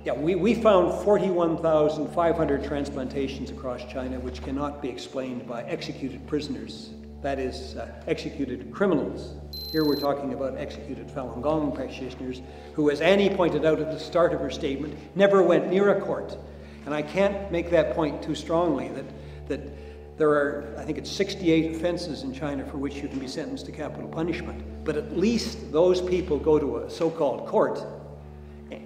Yeah, we found 41,500 transplantations across China which cannot be explained by executed prisoners. That is, executed criminals. Here we're talking about executed Falun Gong practitioners who, as Annie pointed out at the start of her statement, never went near a court. And I can't make that point too strongly, that There are, I think it's 68 offenses in China for which you can be sentenced to capital punishment. But at least those people go to a so-called court.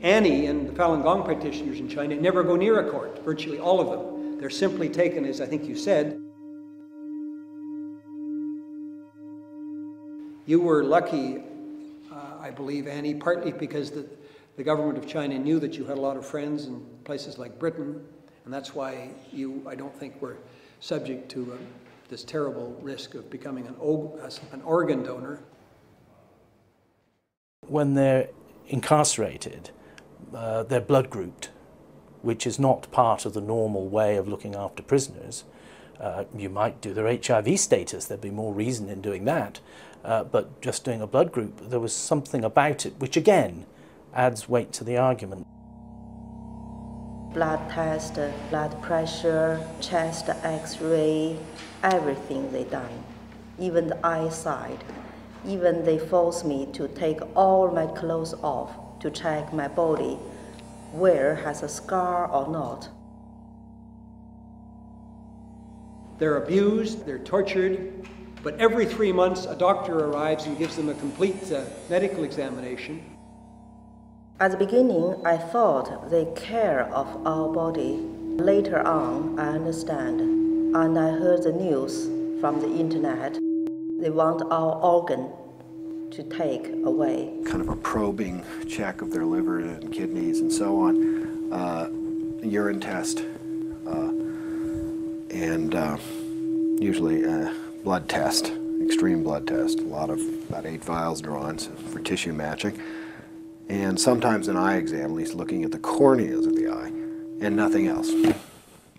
Annie and the Falun Gong practitioners in China never go near a court, virtually all of them. They're simply taken, as I think you said. You were lucky, I believe, Annie, partly because the government of China knew that you had a lot of friends in places like Britain, and that's why you, I don't think, were subject to this terrible risk of becoming an organ donor. When they're incarcerated, they're blood grouped, which is not part of the normal way of looking after prisoners. You might do their HIV status, there'd be more reason in doing that, but just doing a blood group, there was something about it which again adds weight to the argument. Blood test, blood pressure, chest x-ray, everything they done, even the eyesight. Even they force me to take all my clothes off to check my body, where has a scar or not. They're abused, they're tortured, but every 3 months a doctor arrives and gives them a complete medical examination. At the beginning, I thought they care of our body. Later on, I understand, and I heard the news from the internet. They want our organ to take away. Kind of a probing check of their liver and kidneys and so on, urine test, and usually a blood test, extreme blood test, about 8 vials drawn for tissue matching, and sometimes an eye exam, at least looking at the corneas of the eye, and nothing else.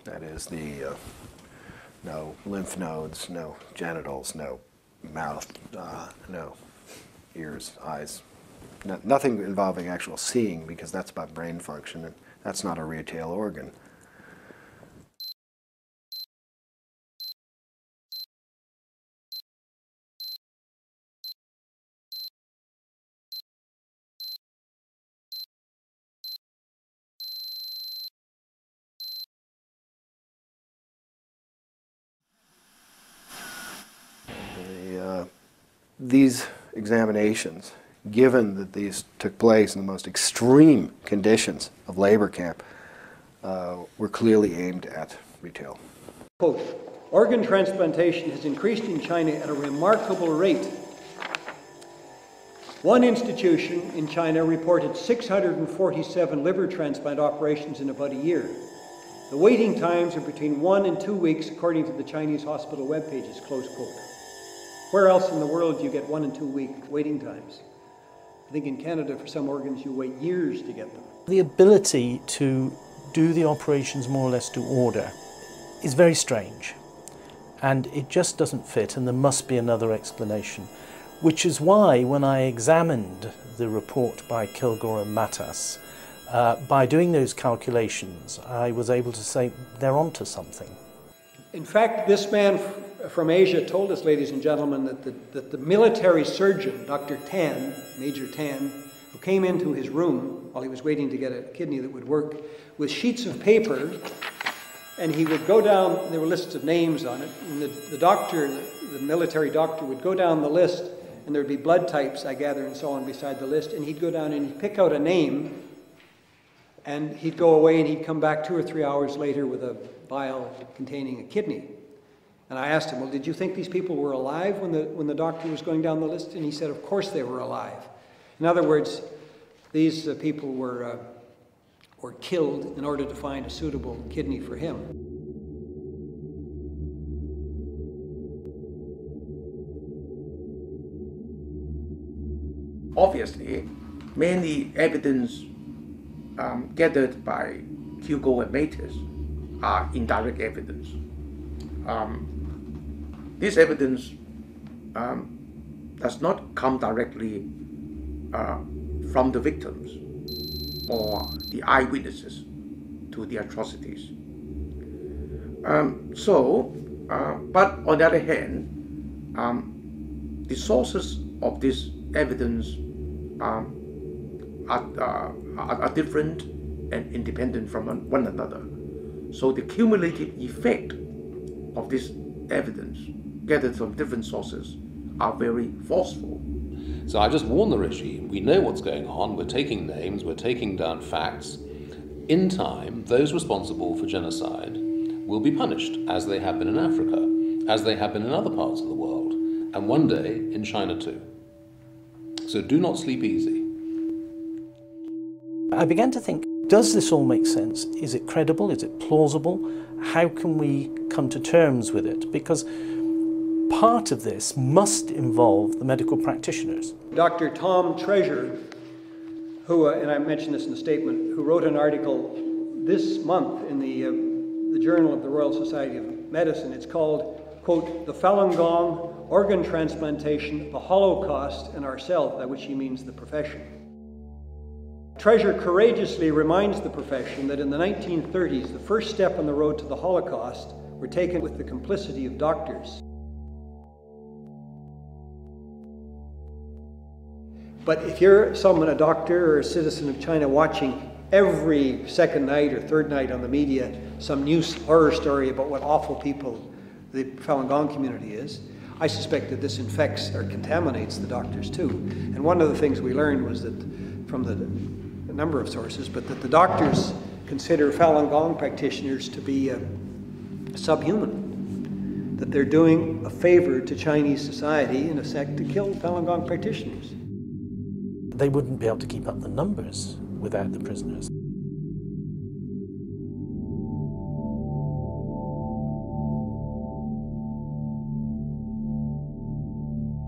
That is no lymph nodes, no genitals, no mouth, no ears, eyes, nothing involving actual seeing, because that's about brain function, and that's not a retail organ. These examinations, given that these took place in the most extreme conditions of labor camp, were clearly aimed at retail. Quote, organ transplantation has increased in China at a remarkable rate. One institution in China reported 647 liver transplant operations in about a year. The waiting times are between 1 and 2 weeks, according to the Chinese hospital web pages, close quote. Where else in the world do you get 1 and 2 week waiting times? I think in Canada, for some organs, you wait years to get them. The ability to do the operations more or less to order is very strange, and it just doesn't fit, and there must be another explanation, which is why when I examined the report by Kilgore and Matas, by doing those calculations, I was able to say they're onto something. In fact, this man from Asia told us, ladies and gentlemen, that the military surgeon, Dr. Tan, Major Tan, who came into his room while he was waiting to get a kidney that would work, with sheets of paper, and he would go down, there were lists of names on it, and the doctor, the military doctor, would go down the list, and there'd be blood types, I gather, and so on beside the list, and he'd go down and he'd pick out a name, and he'd go away and he'd come back 2 or 3 hours later with a vial containing a kidney. And I asked him, well, did you think these people were alive when the doctor was going down the list? And he said, of course they were alive. In other words, these people were killed in order to find a suitable kidney for him. Obviously, many evidence gathered by Kilgore and Matas are indirect evidence. This evidence does not come directly from the victims or the eyewitnesses to the atrocities. But on the other hand, the sources of this evidence are different and independent from one another. So the cumulative effect of this evidence gathered from different sources are very forceful. So I just warn the regime, we know what's going on, we're taking names, we're taking down facts. In time, those responsible for genocide will be punished, as they have been in Africa, as they have been in other parts of the world, and one day in China too. So do not sleep easy. I began to think, does this all make sense? Is it credible? Is it plausible? How can we come to terms with it? Because part of this must involve the medical practitioners. Dr. Tom Treasure, who, and I mentioned this in the statement, who wrote an article this month in the Journal of the Royal Society of Medicine. It's called, quote, "The Falun Gong, Organ Transplantation, the Holocaust, and Ourself," by which he means the profession. Treasure courageously reminds the profession that in the 1930s, the first step on the road to the Holocaust were taken with the complicity of doctors. But if you're someone, a doctor or a citizen of China, watching every second night or third night on the media some new horror story about what awful people the Falun Gong community is, I suspect that this infects or contaminates the doctors too. And one of the things we learned was that, from a number of sources, but that the doctors consider Falun Gong practitioners to be subhuman, that they're doing a favor to Chinese society, in effect, to kill Falun Gong practitioners. They wouldn't be able to keep up the numbers without the prisoners.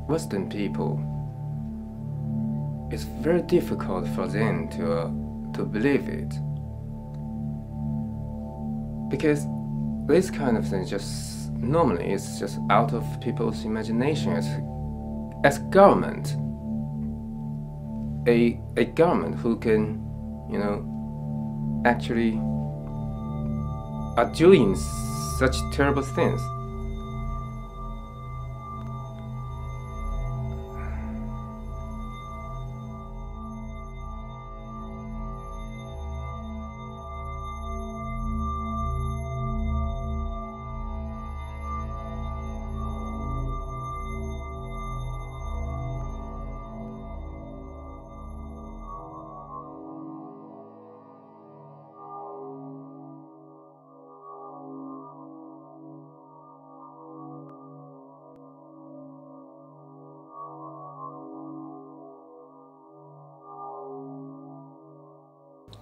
Western people, it's very difficult for them to believe it. Because this kind of thing just normally is just out of people's imagination. As government, a government who can, you know, actually are doing such terrible things.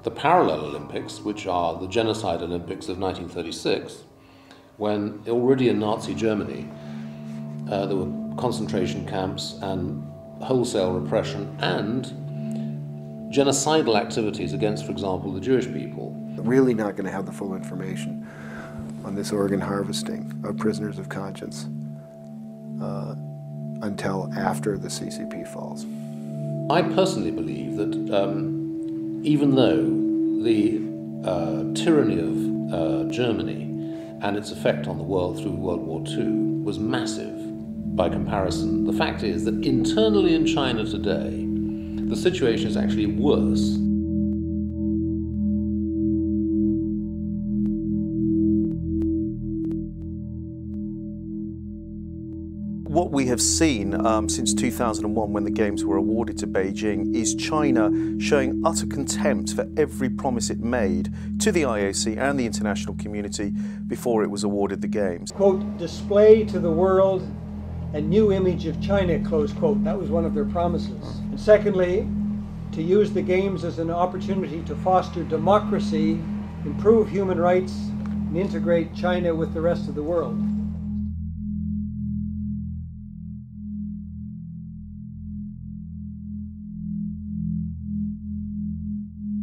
The parallel Olympics, which are the genocide Olympics of 1936, when already in Nazi Germany there were concentration camps and wholesale repression and genocidal activities against, for example, the Jewish people. Really not going to have the full information on this organ harvesting of prisoners of conscience until after the CCP falls. I personally believe that even though the tyranny of Germany and its effect on the world through World War II was massive by comparison, the fact is that internally in China today, the situation is actually worse. What we have seen since 2001, when the Games were awarded to Beijing, is China showing utter contempt for every promise it made to the IOC and the international community before it was awarded the Games. Quote, "display to the world a new image of China," close quote. That was one of their promises. And secondly, to use the Games as an opportunity to foster democracy, improve human rights, and integrate China with the rest of the world.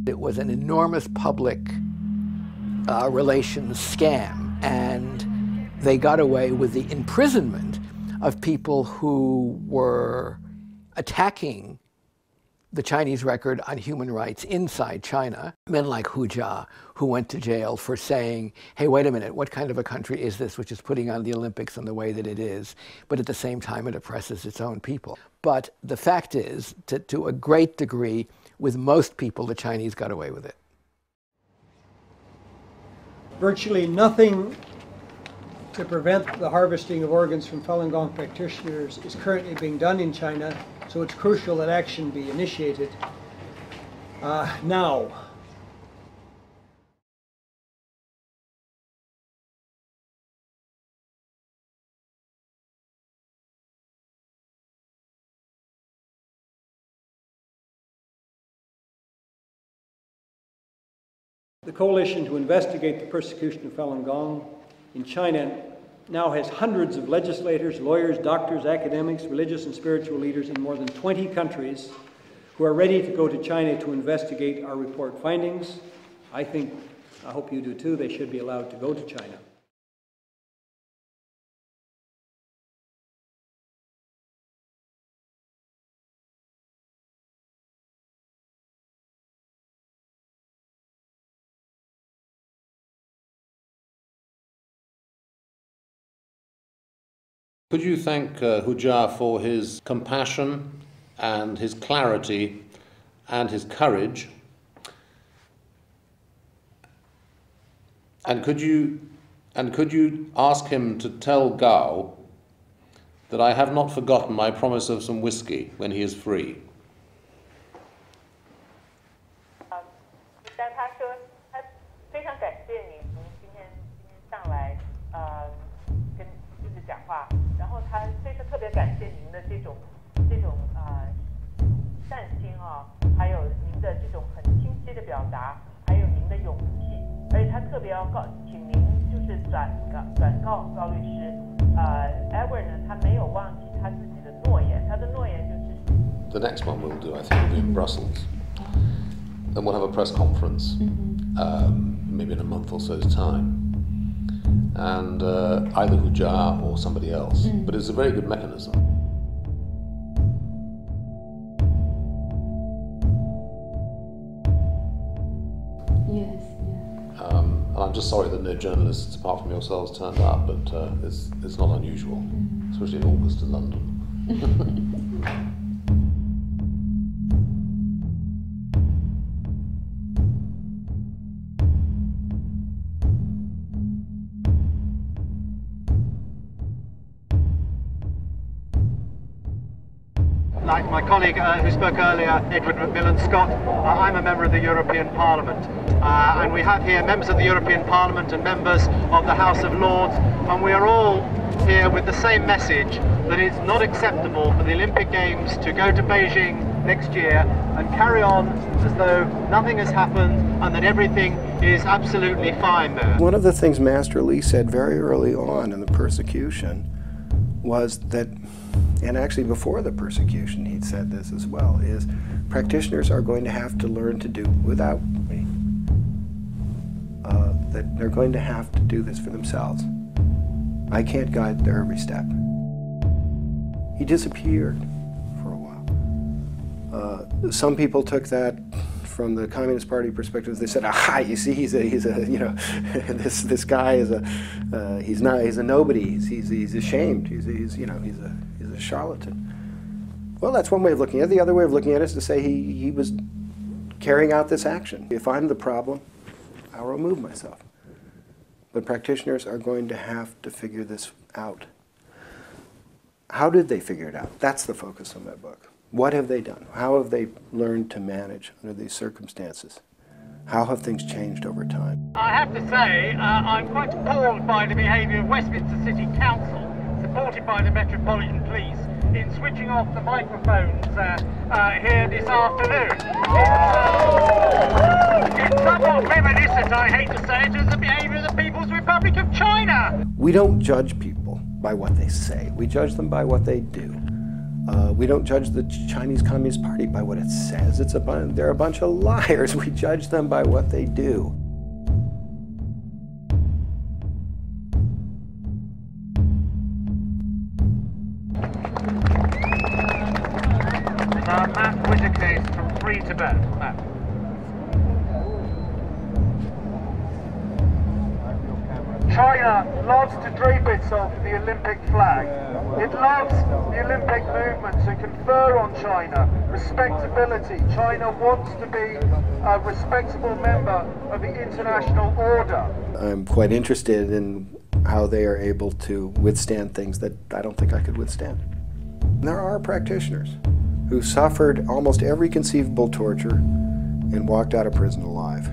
It was an enormous public relations scam, and they got away with the imprisonment of people who were attacking the Chinese record on human rights inside China. Men like Hu Jia, who went to jail for saying, hey, wait a minute, what kind of a country is this which is putting on the Olympics in the way that it is, but at the same time it oppresses its own people. But the fact is, to a great degree, with most people, the Chinese got away with it. Virtually nothing to prevent the harvesting of organs from Falun Gong practitioners is currently being done in China, so it's crucial that action be initiated now. The coalition to investigate the persecution of Falun Gong in China now has hundreds of legislators, lawyers, doctors, academics, religious and spiritual leaders in more than 20 countries who are ready to go to China to investigate our report findings. I hope you do too, they should be allowed to go to China. Could you thank Hu Jia for his compassion and his clarity and his courage? And could you ask him to tell Gao that I have not forgotten my promise of some whiskey when he is free? 但他说他非常感谢你从今天上来跟就是讲话。 然后他非常特别感谢您的这种善心啊，还有您的这种很清晰的表达，还有您的勇气，而且他特别要请您就是转告高律师，Edward 呢他没有忘记他自己的诺言，他的诺言就是。The next one we'll do, I think, will be in Brussels. Then we'll have a press conference, maybe in a month or so's time. And either Hu Jia or somebody else. But it's a very good mechanism. Yes, yeah. And I'm just sorry that no journalists apart from yourselves turned up, but it's not unusual, especially in August in London. Like my colleague who spoke earlier, Edward Macmillan Scott, I'm a member of the European Parliament. And we have here members of the European Parliament and members of the House of Lords, and we are all here with the same message that it's not acceptable for the Olympic Games to go to Beijing next year and carry on as though nothing has happened and that everything is absolutely fine there. One of the things Master Li said very early on in the persecution was that, and actually before the persecution he'd said this as well, is practitioners are going to have to learn to do without me. That they're going to have to do this for themselves. I can't guide their every step. He disappeared for a while. Some people took that from the Communist Party perspective. They said, "Aha! You see, he's a you know, this guy is he's a nobody. He's ashamed. He's a charlatan." Well, that's one way of looking at it. The other way of looking at it is to say he was carrying out this action. If I'm the problem, I'll remove myself. But practitioners are going to have to figure this out. How did they figure it out? That's the focus of my book. What have they done? How have they learned to manage under these circumstances? How have things changed over time? I have to say, I'm quite appalled by the behaviour of Westminster City Council, supported by the Metropolitan Police, in switching off the microphones here this afternoon. It's somewhat reminiscent, I hate to say it, of the behaviour of the People's Republic of China. We don't judge people by what they say. We judge them by what they do. We don't judge the Chinese Communist Party by what it says. They're a bunch of liars. We judge them by what they do. Matt Whittaker from Free Tibet. Matt. China loves to drape itself in the Olympic flag. It loves the Olympic movement to confer on China respectability. China wants to be a respectable member of the international order. I'm quite interested in how they are able to withstand things that I don't think I could withstand. And there are practitioners who suffered almost every conceivable torture and walked out of prison alive.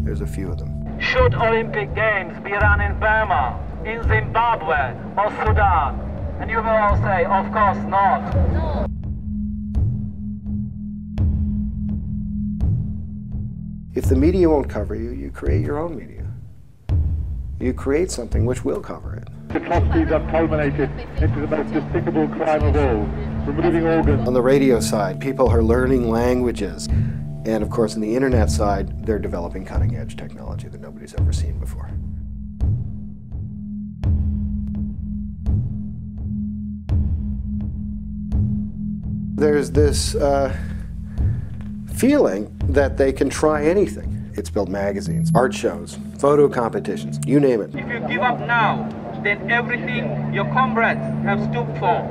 There's a few of them. Should Olympic Games be run in Burma, in Zimbabwe or Sudan? And you will all say, of course not. No. If the media won't cover you, you create your own media. You create something which will cover it. The atrocities have culminated into the most despicable crime of all, removing organs. On the radio side, people are learning languages. And of course, on the internet side, they're developing cutting-edge technology that nobody's ever seen before. There's this feeling that they can try anything. It's built magazines, art shows, photo competitions, you name it. If you give up now, then everything your comrades have stood for,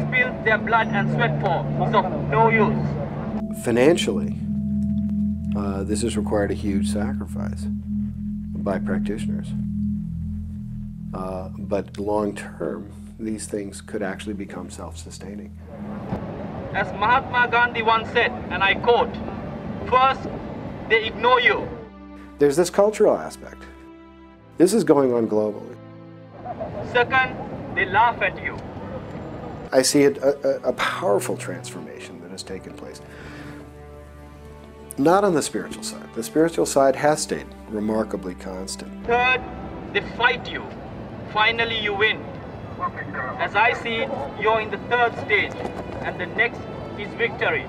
spilled their blood and sweat for, is of no use. Financially, this has required a huge sacrifice by practitioners. But long term, these things could actually become self-sustaining. As Mahatma Gandhi once said, and I quote, "First, they ignore you." There's this cultural aspect. This is going on globally. Second, they laugh at you. I see a powerful transformation that has taken place. Not on the spiritual side. The spiritual side has stayed remarkably constant. Third, they fight you. Finally, you win. As I see it, you're in the third stage, and the next is victory.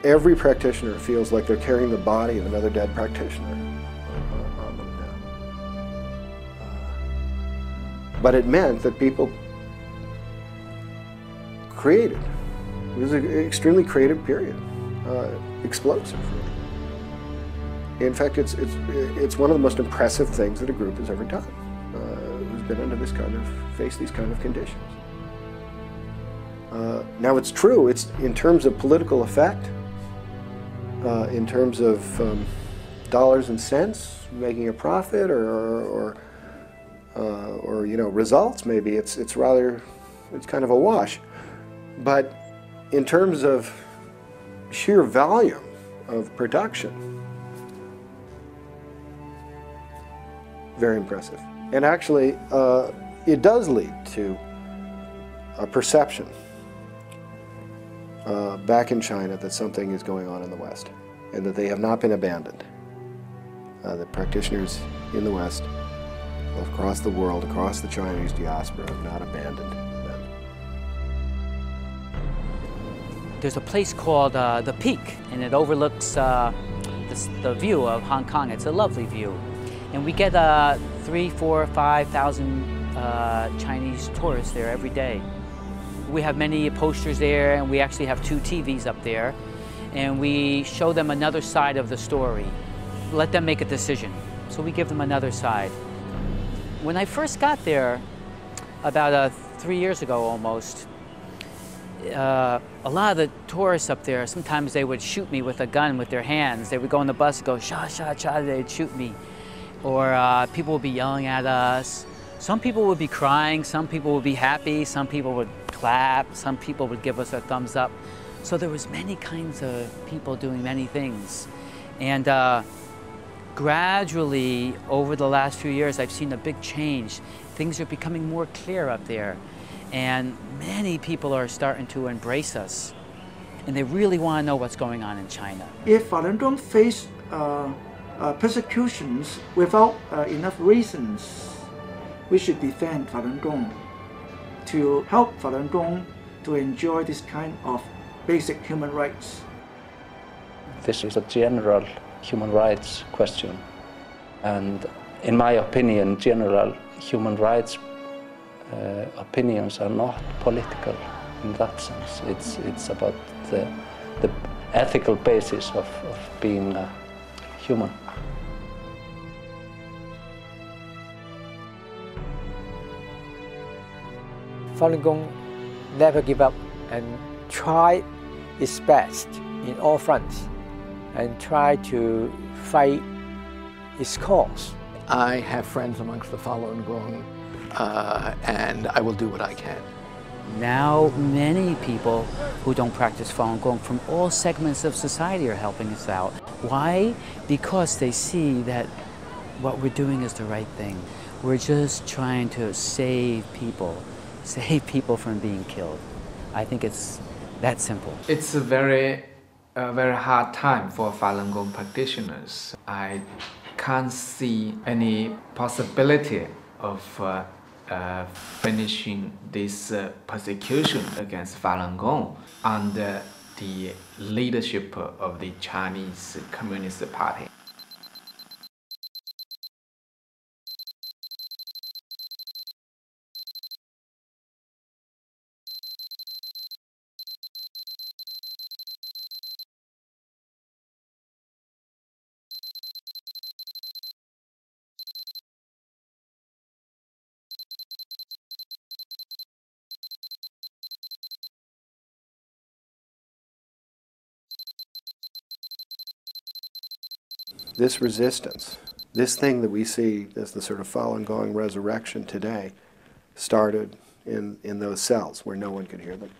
Every practitioner feels like they're carrying the body of another dead practitioner on them now. But it meant that people created. It was an extremely creative period, explosive. In fact, it's one of the most impressive things that a group has ever done. Who's been under this kind of, faced these kind of conditions. Now it's true, it's in terms of political effect, in terms of dollars and cents, making a profit, or you know, results, maybe it's kind of a wash. But in terms of sheer volume of production, very impressive. And actually, it does lead to a perception back in China that something is going on in the West and that they have not been abandoned. The practitioners in the West, across the world, across the Chinese diaspora, have not abandoned them. There's a place called the Peak, and it overlooks the view of Hong Kong. It's a lovely view. And we get 3,000, 4,000, 5,000 Chinese tourists there every day. We have many posters there, and we actually have 2 TVs up there, and we show them another side of the story. Let them make a decision. So we give them another side. When I first got there, about 3 years ago almost, a lot of the tourists up there, sometimes they would shoot me with a gun with their hands. They would go on the bus and go, "Sha, sha, sha," they'd shoot me. Or people would be yelling at us. Some people would be crying, some people would be happy, some people would clap, some people would give us a thumbs up. So there was many kinds of people doing many things. And gradually, over the last few years, I've seen a big change. Things are becoming more clear up there. And many people are starting to embrace us. And they really want to know what's going on in China. If Falun Gong face persecutions without enough reasons, we should defend Falun Gong to help Falun Gong to enjoy this kind of basic human rights. This is a general human rights question, and in my opinion, general human rights opinions are not political in that sense. It's about the ethical basis of being human. Falun Gong never give up and try its best in all fronts and try to fight its cause. I have friends amongst the Falun Gong and I will do what I can. Now, many people who don't practice Falun Gong from all segments of society are helping us out. Why? Because they see that what we're doing is the right thing. We're just trying to save people from being killed. I think it's that simple. It's a very hard time for Falun Gong practitioners. I can't see any possibility of finishing this persecution against Falun Gong under the leadership of the Chinese Communist Party. This resistance, this thing that we see as the sort of Falun Gong resurrection today, started in those cells where no one could hear them.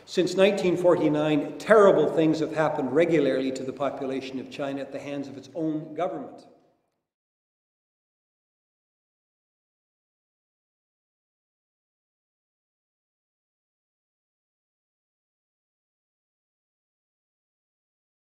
Since 1949, terrible things have happened regularly to the population of China at the hands of its own government.